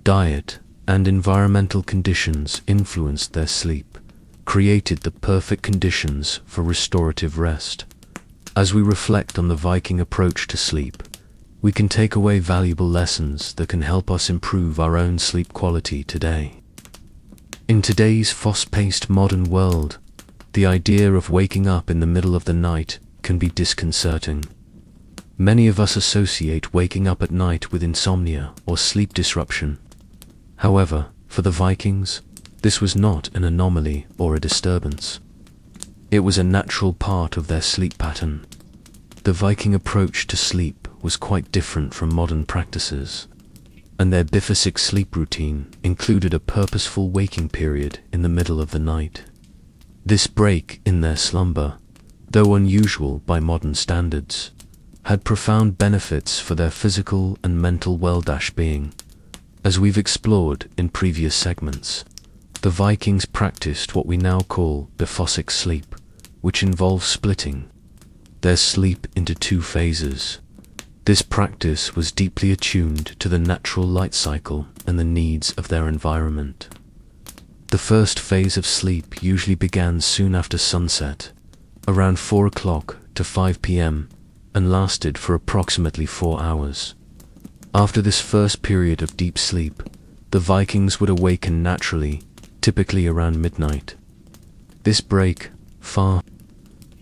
diet, and environmental conditions influenced their sleep, created the perfect conditions for restorative rest. As we reflect on the Viking approach to sleep, we can take away valuable lessons that can help us improve our own sleep quality today. In today's fast-paced modern world, the idea of waking up in the middle of the night can be disconcerting. Many of us associate waking up at night with insomnia or sleep disruption. However, for the Vikings, this was not an anomaly or a disturbance. It was a natural part of their sleep pattern. The Viking approach to sleep was quite different from modern practices, and their bifphasic sleep routine included a purposeful waking period in the middle of the night. This break in their slumber, though unusual by modern standards, had profound benefits for their physical and mental well-being. As we've explored in previous segments, the Vikings practiced what we now call bifphasic sleep, which involves splitting their sleep into two phases. This practice was deeply attuned to the natural light cycle and the needs of their environment. The first phase of sleep usually began soon after sunset, around 4 o'clock to 5 p.m., and lasted for approximately 4 hours. After this first period of deep sleep, the Vikings would awaken naturally, typically around midnight. This break, far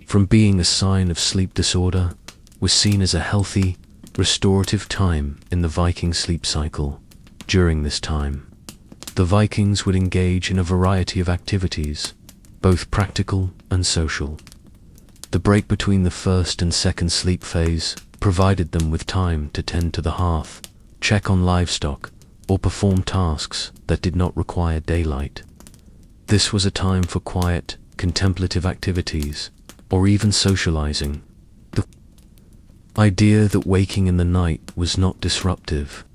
from being a sign of sleep disorder, was seen as a healthy, restorative time in the Viking sleep cycle. During this time, the Vikings would engage in a variety of activities, both practical and social. The break between the first and second sleep phase provided them with time to tend to the hearth, check on livestock, or perform tasks that did not require daylight. This was a time for quiet, contemplative activities, or even socializing. The idea that waking in the night was not disruptive,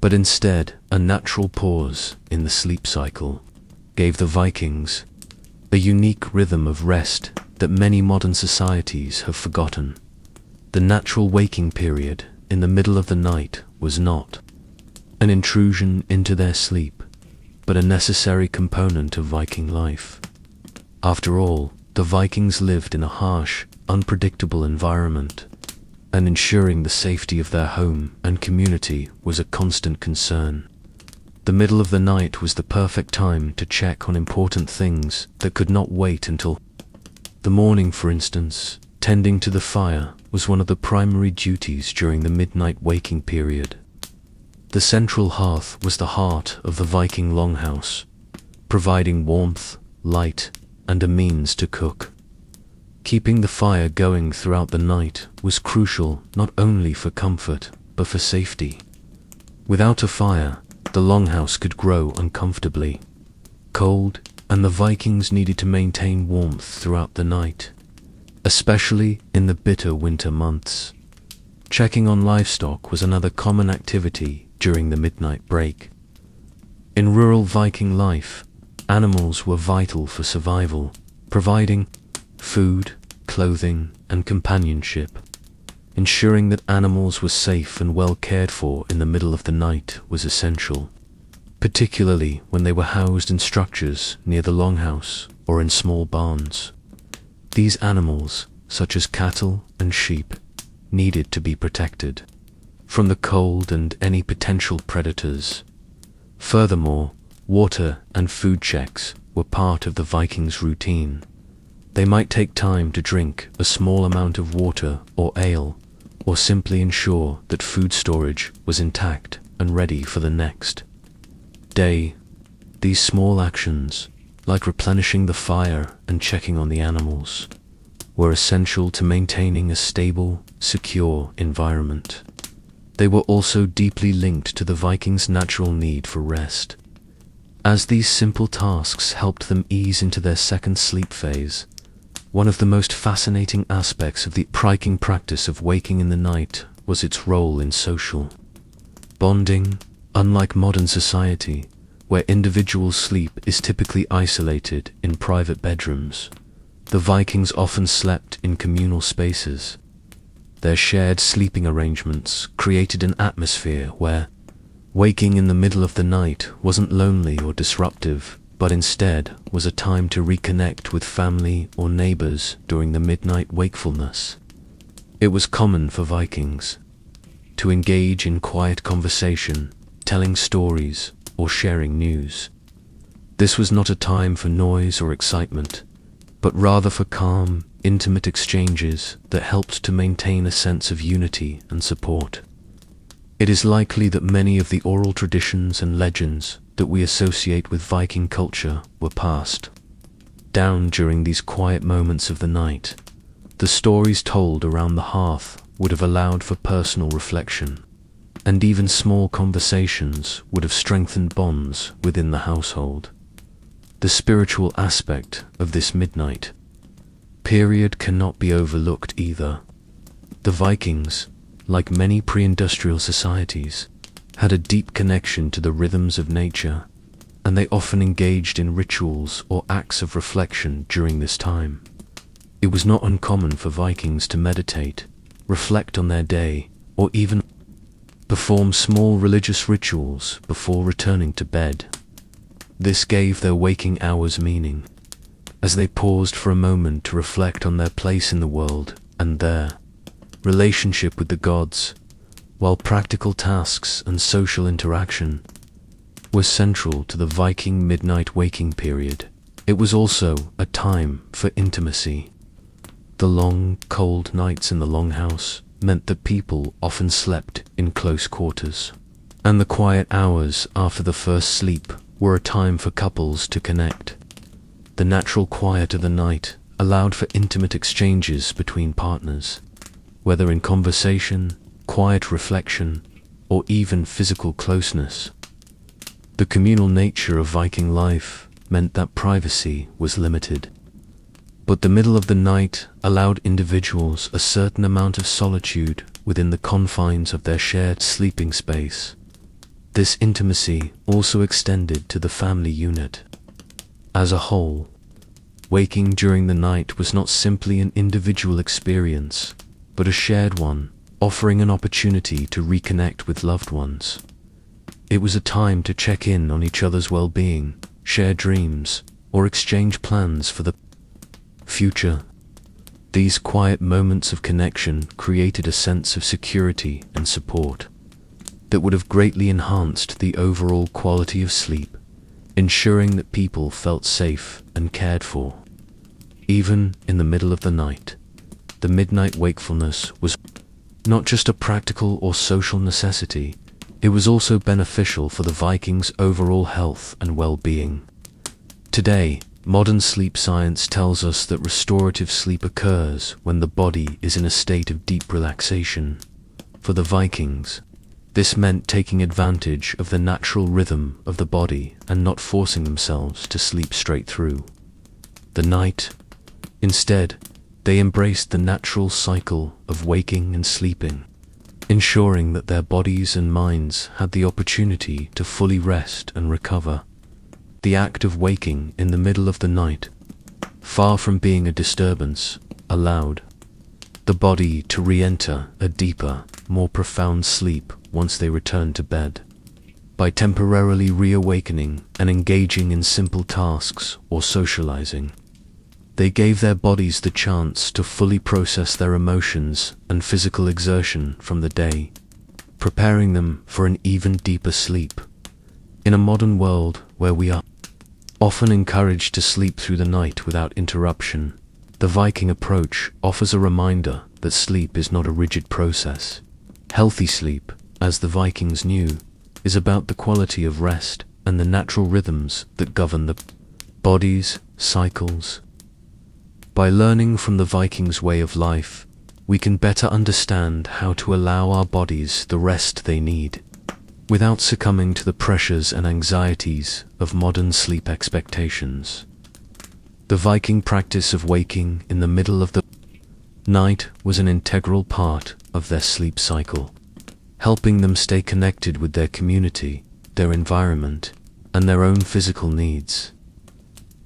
but instead a natural pause in the sleep cycle, gave the Vikings a unique rhythm of rest that many modern societies have forgotten. The natural waking period in the middle of the night was not an intrusion into their sleep, but a necessary component of Viking life. After all, the Vikings lived in a harsh, unpredictable environment, and ensuring the safety of their home and community was a constant concern. The middle of the night was the perfect time to check on important things that could not wait until the morning. For instance, tending to the fire was one of the primary duties during the midnight waking period. The central hearth was the heart of the Viking longhouse, providing warmth, light, and a means to cook. Keeping the fire going throughout the night was crucial not only for comfort, but for safety. Without a fire, the longhouse could grow uncomfortably cold, and the Vikings needed to maintain warmth throughout the night, especially in the bitter winter months. Checking on livestock was another common activity during the midnight break. In rural Viking life, animals were vital for survival, providing food, clothing, and companionship. Ensuring that animals were safe and well cared for in the middle of the night was essential, particularly when they were housed in structures near the longhouse or in small barns. These animals, such as cattle and sheep, needed to be protected from the cold and any potential predators. Furthermore, Water and food checks were part of the Vikings' routine. They might take time to drink a small amount of water or ale, or simply ensure that food storage was intact and ready for the next day. These small actions, like replenishing the fire and checking on the animals, were essential to maintaining a stable, secure environment. They were also deeply linked to the Vikings' natural need for rest, as these simple tasks helped them ease into their second sleep phase. One of the most fascinating aspects of the Viking practice of waking in the night was its role in social bonding. Unlike modern society, where individual sleep is typically isolated in private bedrooms, the Vikings often slept in communal spaces. Their shared sleeping arrangements created an atmosphere where waking in the middle of the night wasn't lonely or disruptive, but instead was a time to reconnect with family or neighbors during the midnight wakefulness. It was common for Vikings to engage in quiet conversation, telling stories, or sharing news. This was not a time for noise or excitement, but rather for calm, intimate exchanges that helped to maintain a sense of unity and support. It is likely that many of the oral traditions and legends that we associate with Viking culture were passed down during these quiet moments of the night. The stories told around the hearth would have allowed for personal reflection, and even small conversations would have strengthened bonds within the household. The spiritual aspect of this midnight period cannot be overlooked either. The Vikings, like many pre-industrial societies, had a deep connection to the rhythms of nature, and they often engaged in rituals or acts of reflection during this time. It was not uncommon for Vikings to meditate, reflect on their day, or even perform small religious rituals before returning to bed. This gave their waking hours meaning, as they paused for a moment to reflect on their place in the world and their relationship with the gods. While practical tasks and social interaction were central to the Viking midnight waking period, it was also a time for intimacy. The long, cold nights in the longhouse meant that people often slept in close quarters, and the quiet hours after the first sleep were a time for couples to connect. The natural quiet of the night allowed for intimate exchanges between partners, whether in conversation, quiet reflection, or even physical closeness. The communal nature of Viking life meant that privacy was limited, but the middle of the night allowed individuals a certain amount of solitude within the confines of their shared sleeping space. This intimacy also extended to the family unit. As a whole, waking during the night was not simply an individual experience, but a shared one, offering an opportunity to reconnect with loved ones. It was a time to check in on each other's well-being, share dreams, or exchange plans for the future. These quiet moments of connection created a sense of security and support that would have greatly enhanced the overall quality of sleep, ensuring that people felt safe and cared for. Even in the middle of the night, the midnight wakefulness was not just a practical or social necessity, it was also beneficial for the Vikings' overall health and well-being. Today, modern sleep science tells us that restorative sleep occurs when the body is in a state of deep relaxation. For the Vikings, this meant taking advantage of the natural rhythm of the body and not forcing themselves to sleep straight through the night. Instead, they embraced the natural cycle of waking and sleeping, ensuring that their bodies and minds had the opportunity to fully rest and recover. The act of waking in the middle of the night, far from being a disturbance, allowed the body to re-enter a deeper, more profound sleep once they returned to bed. By temporarily reawakening and engaging in simple tasks or socializing, they gave their bodies the chance to fully process their emotions and physical exertion from the day, preparing them for an even deeper sleep. In a modern world where we are often encouraged to sleep through the night without interruption, the Viking approach offers a reminder that sleep is not a rigid process. Healthy sleep, as the Vikings knew, is about the quality of rest and the natural rhythms that govern the body's cycles. By learning from the Vikings' way of life, we can better understand how to allow our bodies the rest they need, without succumbing to the pressures and anxieties of modern sleep expectations. The Viking practice of waking in the middle of the night was an integral part of their sleep cycle, helping them stay connected with their community, their environment, and their own physical needs.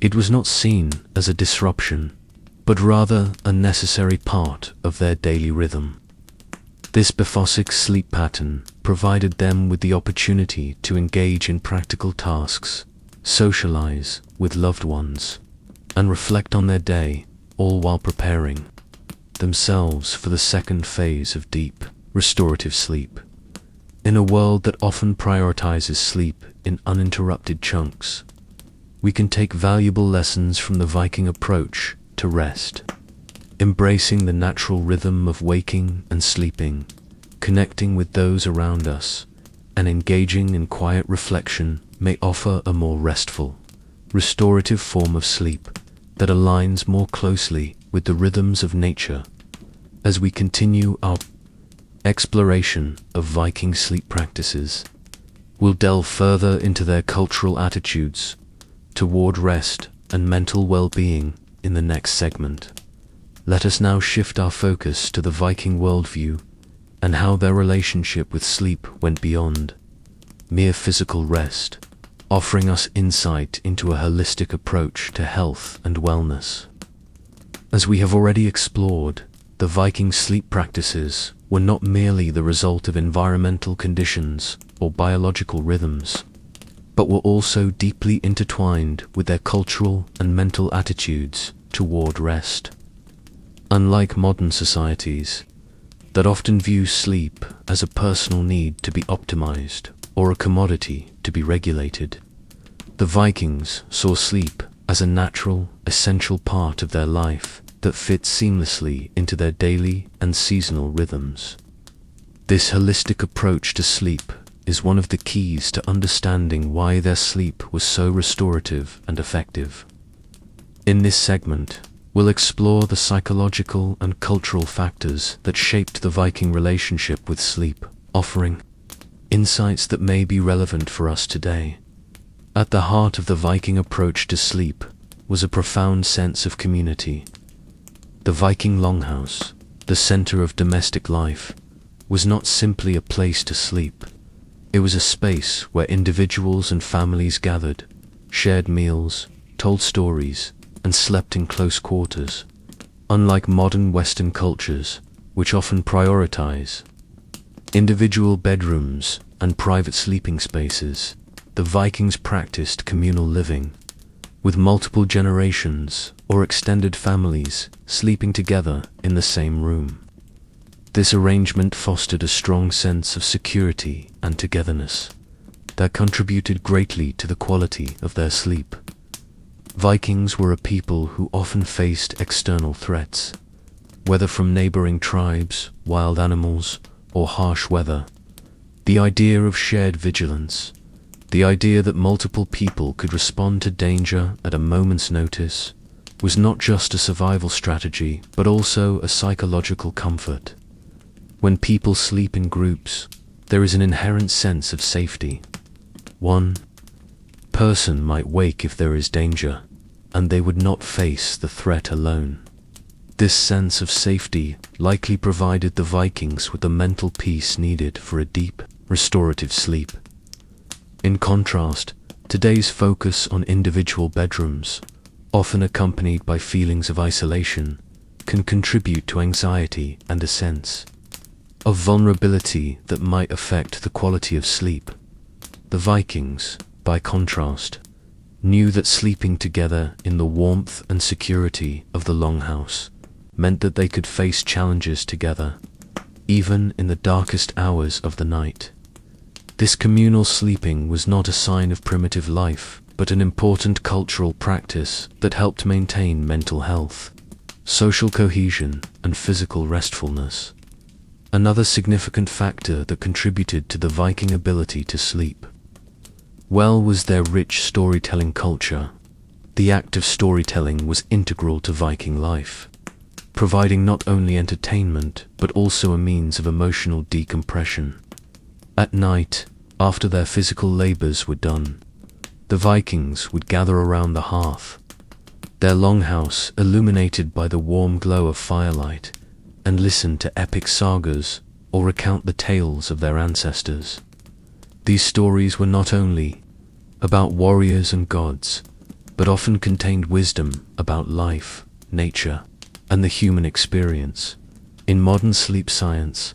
It was not seen as a disruption, but rather a necessary part of their daily rhythm. This bifphasic sleep pattern provided them with the opportunity to engage in practical tasks, socialize with loved ones, and reflect on their day, all while preparing themselves for the second phase of deep, restorative sleep. In a world that often prioritizes sleep in uninterrupted chunks, we can take valuable lessons from the Viking approach to rest, embracing the natural rhythm of waking and sleeping, connecting with those around us, and engaging in quiet reflection may offer a more restful, restorative form of sleep that aligns more closely with the rhythms of nature. As we continue our exploration of Viking sleep practices, we'll delve further into their cultural attitudes toward rest and mental well-being in the next segment. Let us now shift our focus to the Viking worldview and how their relationship with sleep went beyond mere physical rest, offering us insight into a holistic approach to health and wellness. As we have already explored, the Viking sleep practices were not merely the result of environmental conditions or biological rhythms, but were also deeply intertwined with their cultural and mental attitudes toward rest. Unlike modern societies, that often view sleep as a personal need to be optimized or a commodity to be regulated, the Vikings saw sleep as a natural, essential part of their life that fit seamlessly into their daily and seasonal rhythms. This holistic approach to sleep is one of the keys to understanding why their sleep was so restorative and effective. In this segment, we'll explore the psychological and cultural factors that shaped the Viking relationship with sleep, offering insights that may be relevant for us today. At the heart of the Viking approach to sleep was a profound sense of community. The Viking longhouse, the center of domestic life, was not simply a place to sleep. It was a space where individuals and families gathered, shared meals, told stories, and slept in close quarters. Unlike modern Western cultures, which often prioritize individual bedrooms and private sleeping spaces, the Vikings practiced communal living, with multiple generations or extended families sleeping together in the same room. This arrangement fostered a strong sense of security and togetherness that contributed greatly to the quality of their sleep. Vikings were a people who often faced external threats, whether from neighboring tribes, wild animals, or harsh weather. The idea of shared vigilance, the idea that multiple people could respond to danger at a moment's notice, was not just a survival strategy, but also a psychological comfort. When people sleep in groups, there is an inherent sense of safety. One person might wake if there is danger, and they would not face the threat alone. This sense of safety likely provided the Vikings with the mental peace needed for a deep, restorative sleep. In contrast, today's focus on individual bedrooms, often accompanied by feelings of isolation, can contribute to anxiety and a sense of vulnerability that might affect the quality of sleep. The Vikings, by contrast, knew that sleeping together in the warmth and security of the longhouse meant that they could face challenges together, even in the darkest hours of the night. This communal sleeping was not a sign of primitive life, but an important cultural practice that helped maintain mental health, social cohesion, and physical restfulness. Another significant factor that contributed to the Viking ability to sleep well was their rich storytelling culture. The act of storytelling was integral to Viking life, providing not only entertainment but also a means of emotional decompression. At night, after their physical labors were done, the Vikings would gather around the hearth, their longhouse illuminated by the warm glow of firelight, and listen to epic sagas or recount the tales of their ancestors. These stories were not only about warriors and gods, but often contained wisdom about life, nature, and the human experience. In modern sleep science,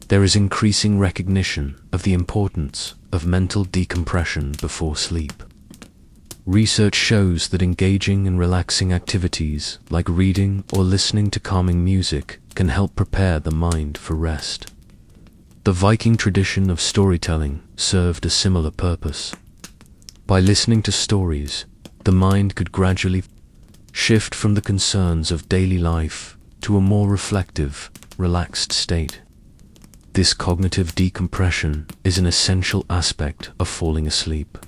there is increasing recognition of the importance of mental decompression before sleep. Research shows that engaging in relaxing activities like reading or listening to calming music can help prepare the mind for rest. The Viking tradition of storytelling served a similar purpose. By listening to stories, the mind could gradually shift from the concerns of daily life to a more reflective, relaxed state. This cognitive decompression is an essential aspect of falling asleep.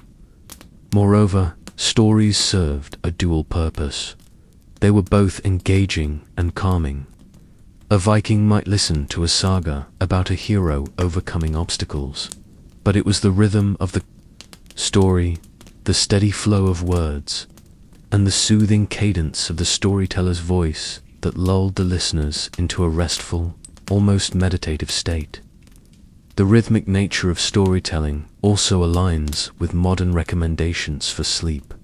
Moreover, stories served a dual purpose. They were both engaging and calming. A Viking might listen to a saga about a hero overcoming obstacles, but it was the rhythm of the story, the steady flow of words, and the soothing cadence of the storyteller's voice that lulled the listeners into a restful, almost meditative state. The rhythmic nature of storytelling also aligns with modern recommendations for sleep,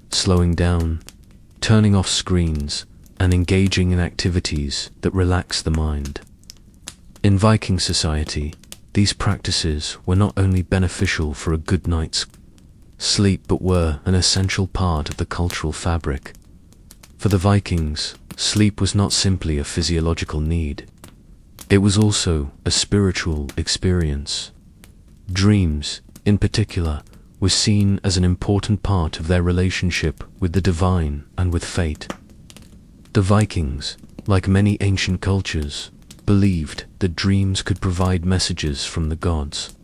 slowing down, turning off screens, and engaging in activities that relax the mind. In Viking society, these practices were not only beneficial for a good night's sleep but were an essential part of the cultural fabric. For the Vikings, sleep was not simply a physiological need. It was also a spiritual experience. Dreams, in particular, were seen as an important part of their relationship with the divine and with fate. The Vikings, like many ancient cultures, believed that dreams could provide messages from the gods,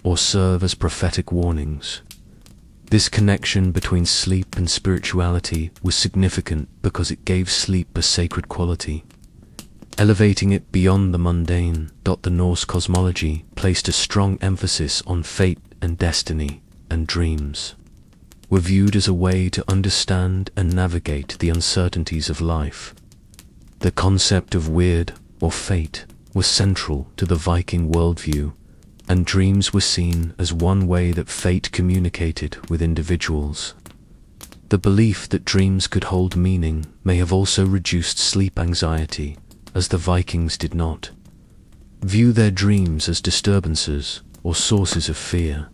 or serve as prophetic warnings. This connection between sleep and spirituality was significant because it gave sleep a sacred quality, elevating it beyond the mundane. The Norse cosmology placed a strong emphasis on fate and destiny, and dreams were viewed as a way to understand and navigate the uncertainties of life. The concept of weird or fate was central to the Viking worldview, and dreams were seen as one way that fate communicated with individuals. The belief that dreams could hold meaning may have also reduced sleep anxiety, as the Vikings did not view their dreams as disturbances or sources of fear,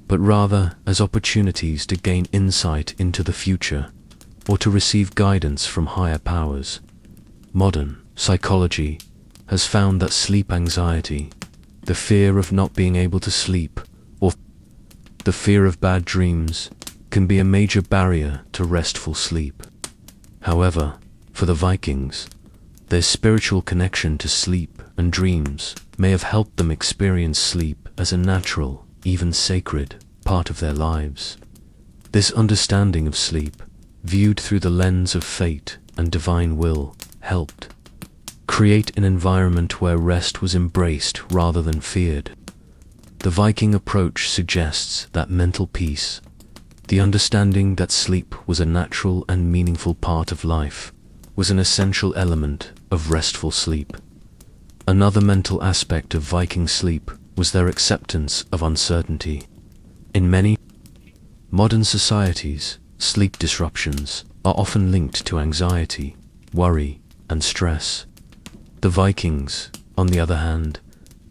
but rather as opportunities to gain insight into the future or to receive guidance from higher powers. Modern psychology has found that sleep anxiety, the fear of not being able to sleep, or the fear of bad dreams, can be a major barrier to restful sleep. However, for the Vikings, their spiritual connection to sleep and dreams may have helped them experience sleep as a natural, even sacred, part of their lives. This understanding of sleep, viewed through the lens of fate and divine will, helped create an environment where rest was embraced rather than feared. The Viking approach suggests that mental peace, the understanding that sleep was a natural and meaningful part of life, was an essential element of restful sleep. Another mental aspect of Viking sleep was their acceptance of uncertainty. In many modern societies, sleep disruptions are often linked to anxiety, worry, and stress. The Vikings, on the other hand,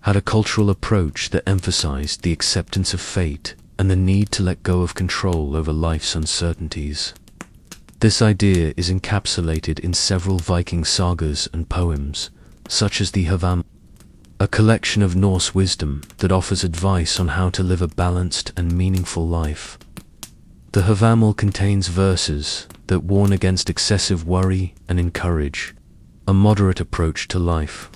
had a cultural approach that emphasized the acceptance of fate and the need to let go of control over life's uncertainties. This idea is encapsulated in several Viking sagas and poems, such as the Havam. a collection of Norse wisdom that offers advice on how to live a balanced and meaningful life. The Havamal contains verses that warn against excessive worry and encourage a moderate approach to life.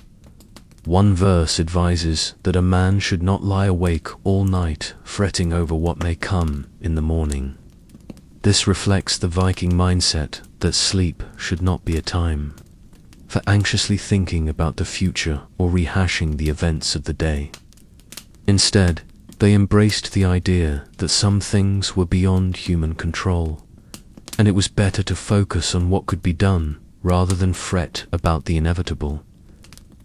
One verse advises that a man should not lie awake all night fretting over what may come in the morning. This reflects the Viking mindset that sleep should not be a time for anxiously thinking about the future or rehashing the events of the day. Instead, they embraced the idea that some things were beyond human control, and it was better to focus on what could be done rather than fret about the inevitable.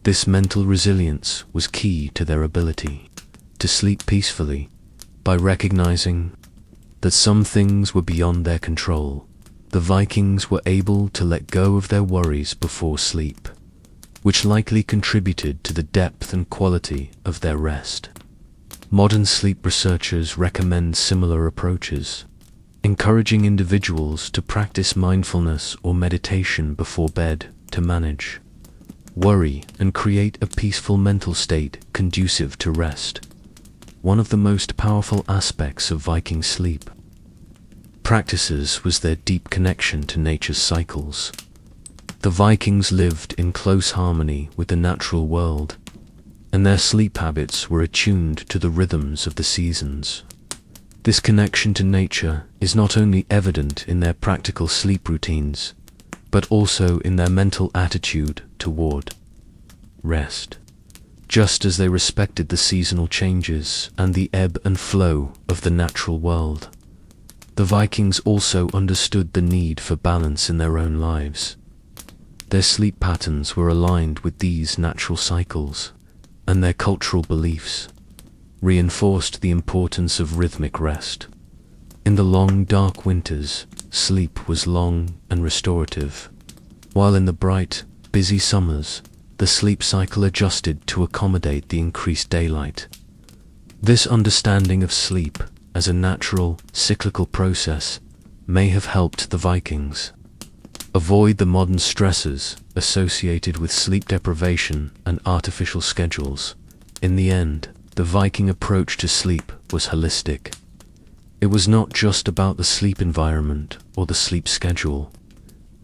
This mental resilience was key to their ability to sleep peacefully by recognizing that some things were beyond their control. The Vikings were able to let go of their worries before sleep, which likely contributed to the depth and quality of their rest. Modern sleep researchers recommend similar approaches, encouraging individuals to practice mindfulness or meditation before bed to manage worry and create a peaceful mental state conducive to rest. One of the most powerful aspects of Viking sleep practices was their deep connection to nature's cycles. The Vikings lived in close harmony with the natural world, and their sleep habits were attuned to the rhythms of the seasons. This connection to nature is not only evident in their practical sleep routines, but also in their mental attitude toward rest. Just as they respected the seasonal changes and the ebb and flow of the natural world, the Vikings also understood the need for balance in their own lives. Their sleep patterns were aligned with these natural cycles, and their cultural beliefs reinforced the importance of rhythmic rest. In the long, dark winters, sleep was long and restorative, while in the bright, busy summers, the sleep cycle adjusted to accommodate the increased daylight. This understanding of sleep as a natural, cyclical process may have helped the Vikings avoid the modern stresses associated with sleep deprivation and artificial schedules. In the end, the Viking approach to sleep was holistic. It was not just about the sleep environment or the sleep schedule.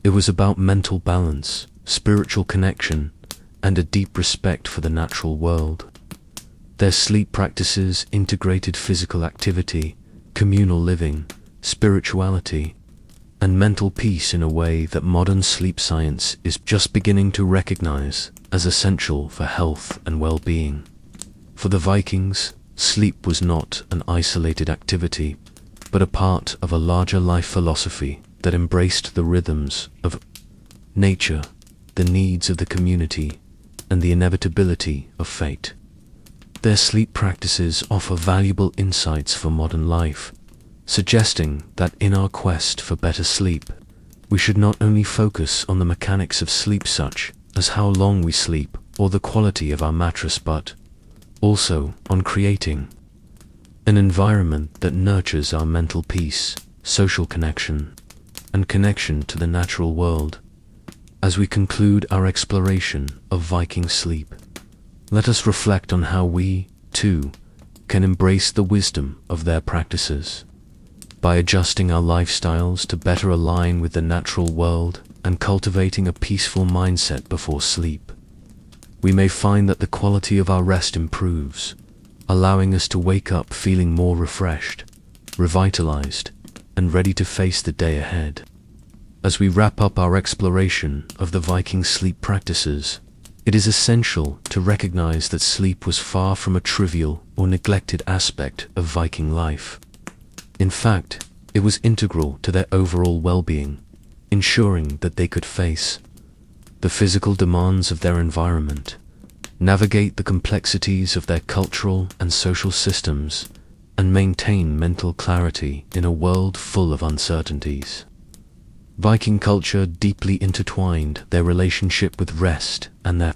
It was about mental balance, spiritual connection, and a deep respect for the natural world. Their sleep practices integrated physical activity, communal living, spirituality, and mental peace in a way that modern sleep science is just beginning to recognize as essential for health and well-being. For the Vikings, sleep was not an isolated activity, but a part of a larger life philosophy that embraced the rhythms of nature, the needs of the community, and the inevitability of fate. Their sleep practices offer valuable insights for modern life, suggesting that in our quest for better sleep, we should not only focus on the mechanics of sleep such as how long we sleep or the quality of our mattress, but also on creating an environment that nurtures our mental peace, social connection, and connection to the natural world. As we conclude our exploration of Viking sleep, let us reflect on how we, too, can embrace the wisdom of their practices. By adjusting our lifestyles to better align with the natural world and cultivating a peaceful mindset before sleep, we may find that the quality of our rest improves, allowing us to wake up feeling more refreshed, revitalized, and ready to face the day ahead. As we wrap up our exploration of the Viking sleep practices, it is essential to recognize that sleep was far from a trivial or neglected aspect of Viking life. In fact, it was integral to their overall well-being, ensuring that they could face the physical demands of their environment, navigate the complexities of their cultural and social systems, and maintain mental clarity in a world full of uncertainties. Viking culture deeply intertwined their relationship with rest and their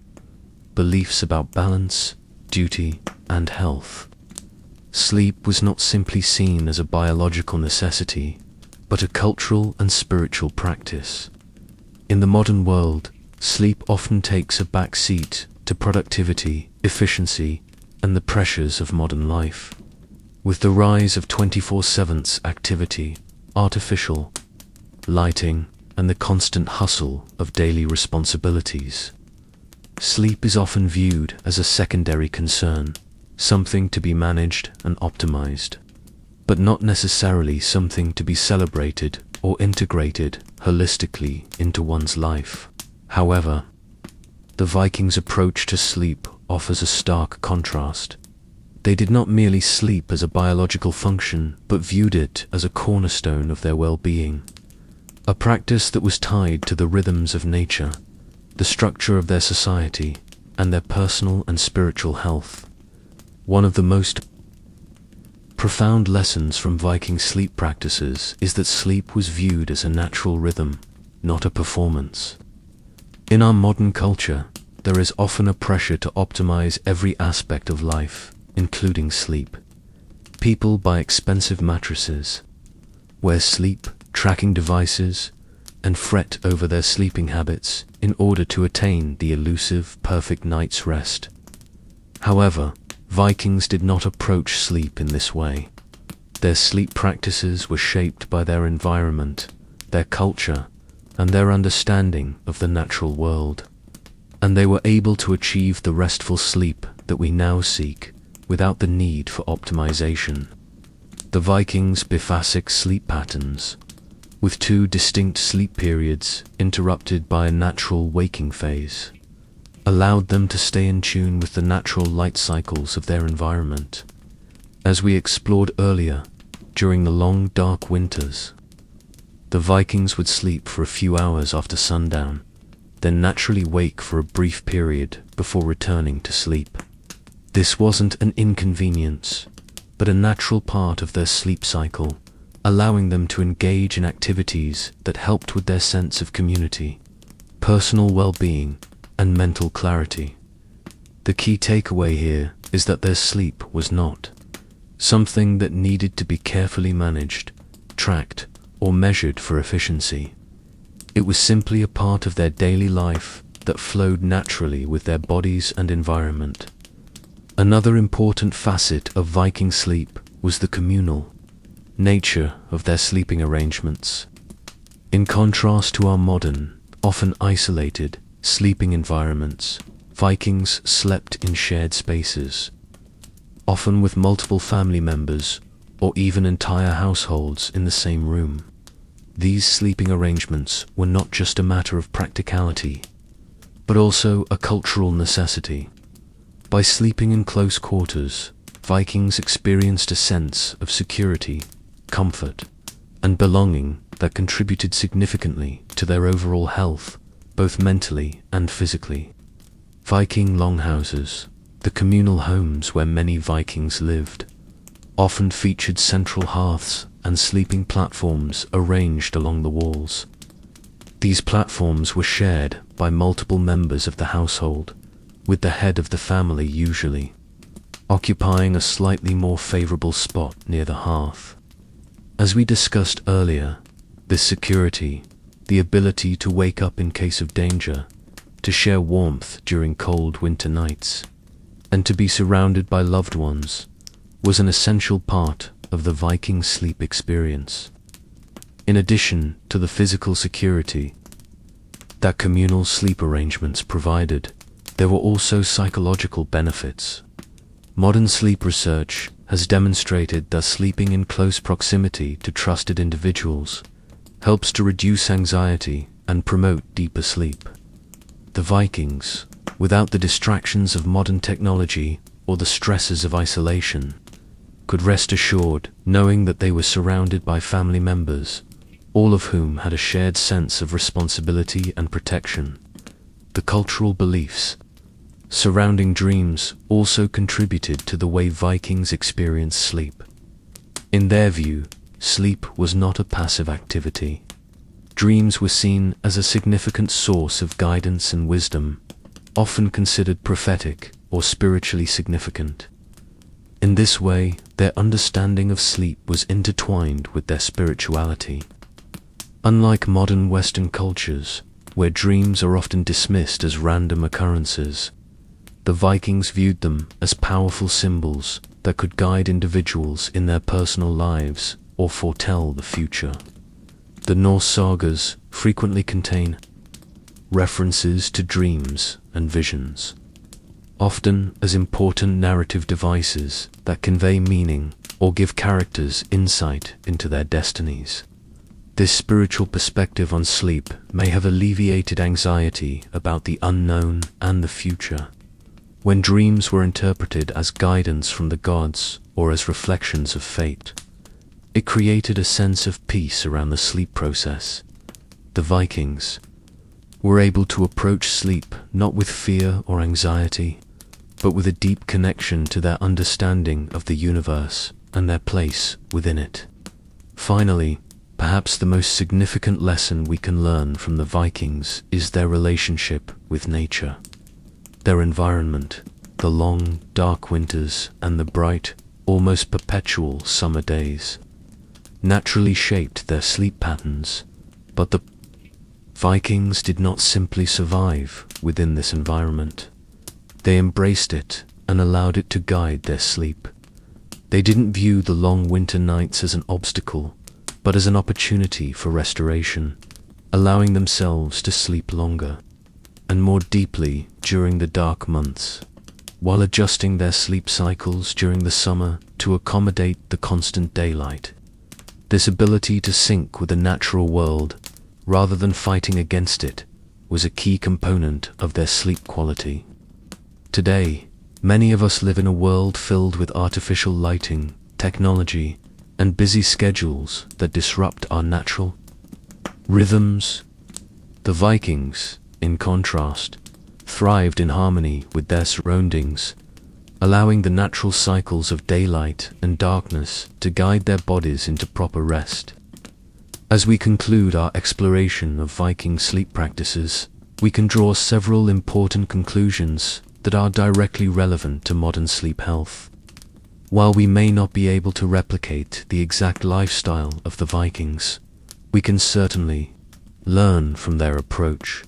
beliefs about balance, duty, and health. Sleep was not simply seen as a biological necessity, but a cultural and spiritual practice. In the modern world, sleep often takes a back seat to productivity efficiency, and the pressures of modern life. With the rise of 24/7 activity, artificial lighting, and the constant hustle of daily responsibilities, sleep is often viewed as a secondary concern, something to be managed and optimized, but not necessarily something to be celebrated or integrated holistically into one's life. However, the Vikings' approach to sleep offers a stark contrast. They did not merely sleep as a biological function, but viewed it as a cornerstone of their well-being, a practice that was tied to the rhythms of nature, the structure of their society, and their personal and spiritual health. One of the most profound lessons from Viking sleep practices is that sleep was viewed as a natural rhythm, not a performance. In our modern culture, there is often a pressure to optimize every aspect of life, including sleep. People buy expensive mattresses, wear sleep tracking devices, and fret over their sleeping habits in order to attain the elusive perfect night's rest. However, Vikings did not approach sleep in this way. Their sleep practices were shaped by their environment, their culture, and their understanding of the natural world, and they were able to achieve the restful sleep that we now seek without the need for optimization. The Vikings' bifphasic sleep patterns, with two distinct sleep periods interrupted by a natural waking phase, allowed them to stay in tune with the natural light cycles of their environment. As we explored earlier, during the long dark winters, the Vikings would sleep for a few hours after sundown, then naturally wake for a brief period before returning to sleep. This wasn't an inconvenience, but a natural part of their sleep cycle, allowing them to engage in activities that helped with their sense of community, personal well-being, and mental clarity. The key takeaway here is that their sleep was not something that needed to be carefully managed, tracked, or measured for efficiency. It was simply a part of their daily life that flowed naturally with their bodies and environment. Another important facet of Viking sleep was the communal nature of their sleeping arrangements. In contrast to our modern, often isolated, sleeping environments, Vikings slept in shared spaces, often with multiple family members or even entire households in the same room. These sleeping arrangements were not just a matter of practicality, but also a cultural necessity. By sleeping in close quarters, Vikings experienced a sense of security, comfort, and belonging that contributed significantly to their overall health, both mentally and physically. Viking longhouses, the communal homes where many Vikings lived, often featured central hearths and sleeping platforms arranged along the walls. These platforms were shared by multiple members of the household, with the head of the family usually occupying a slightly more favorable spot near the hearth. As we discussed earlier, this security, the ability to wake up in case of danger, to share warmth during cold winter nights, and to be surrounded by loved ones, was an essential part of the Viking sleep experience. In addition to the physical security that communal sleep arrangements provided, there were also psychological benefits. Modern sleep research has demonstrated that sleeping in close proximity to trusted individuals helps to reduce anxiety and promote deeper sleep. The Vikings, without the distractions of modern technology or the stresses of isolation, could rest assured knowing that they were surrounded by family members, all of whom had a shared sense of responsibility and protection. The cultural beliefs surrounding dreams also contributed to the way Vikings experienced sleep. In their view, sleep was not a passive activity. Dreams were seen as a significant source of guidance and wisdom, often considered prophetic or spiritually significant. In this way, their understanding of sleep was intertwined with their spirituality. Unlike modern Western cultures, where dreams are often dismissed as random occurrences, The Vikings viewed them as powerful symbols that could guide individuals in their personal lives or foretell the future. The Norse sagas frequently contain references to dreams and visions, often as important narrative devices that convey meaning or give characters insight into their destinies. This spiritual perspective on sleep may have alleviated anxiety about the unknown and the future. When dreams were interpreted as guidance from the gods or as reflections of fate, it created a sense of peace around the sleep process. The Vikings were able to approach sleep not with fear or anxiety, but with a deep connection to their understanding of the universe and their place within it. Finally, perhaps the most significant lesson we can learn from the Vikings is their relationship with nature. Their environment, the long, dark winters and the bright, almost perpetual summer days, naturally shaped their sleep patterns, but the Vikings did not simply survive within this environment. They embraced it and allowed it to guide their sleep. They didn't view the long winter nights as an obstacle, but as an opportunity for restoration, allowing themselves to sleep longer and more deeply during the dark months, while adjusting their sleep cycles during the summer to accommodate the constant daylight. This ability to sync with the natural world, rather than fighting against it, was a key component of their sleep quality. Today, many of us live in a world filled with artificial lighting, technology, and busy schedules that disrupt our natural rhythms. The Vikings, in contrast, thrived in harmony with their surroundings, allowing the natural cycles of daylight and darkness to guide their bodies into proper rest. As we conclude our exploration of Viking sleep practices, we can draw several important conclusions that are directly relevant to modern sleep health. While we may not be able to replicate the exact lifestyle of the Vikings, we can certainly learn from their approach.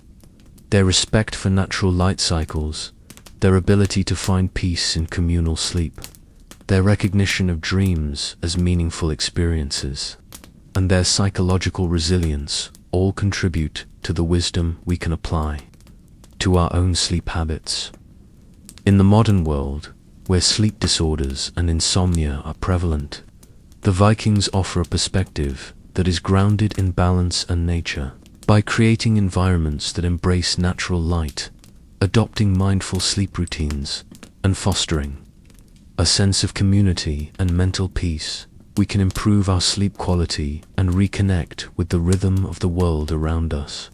Their respect for natural light cycles, their ability to find peace in communal sleep, their recognition of dreams as meaningful experiences, and their psychological resilience all contribute to the wisdom we can apply to our own sleep habits. In the modern world, where sleep disorders and insomnia are prevalent, the Vikings offer a perspective that is grounded in balance and nature. By creating environments that embrace natural light, adopting mindful sleep routines, and fostering a sense of community and mental peace, we can improve our sleep quality and reconnect with the rhythm of the world around us.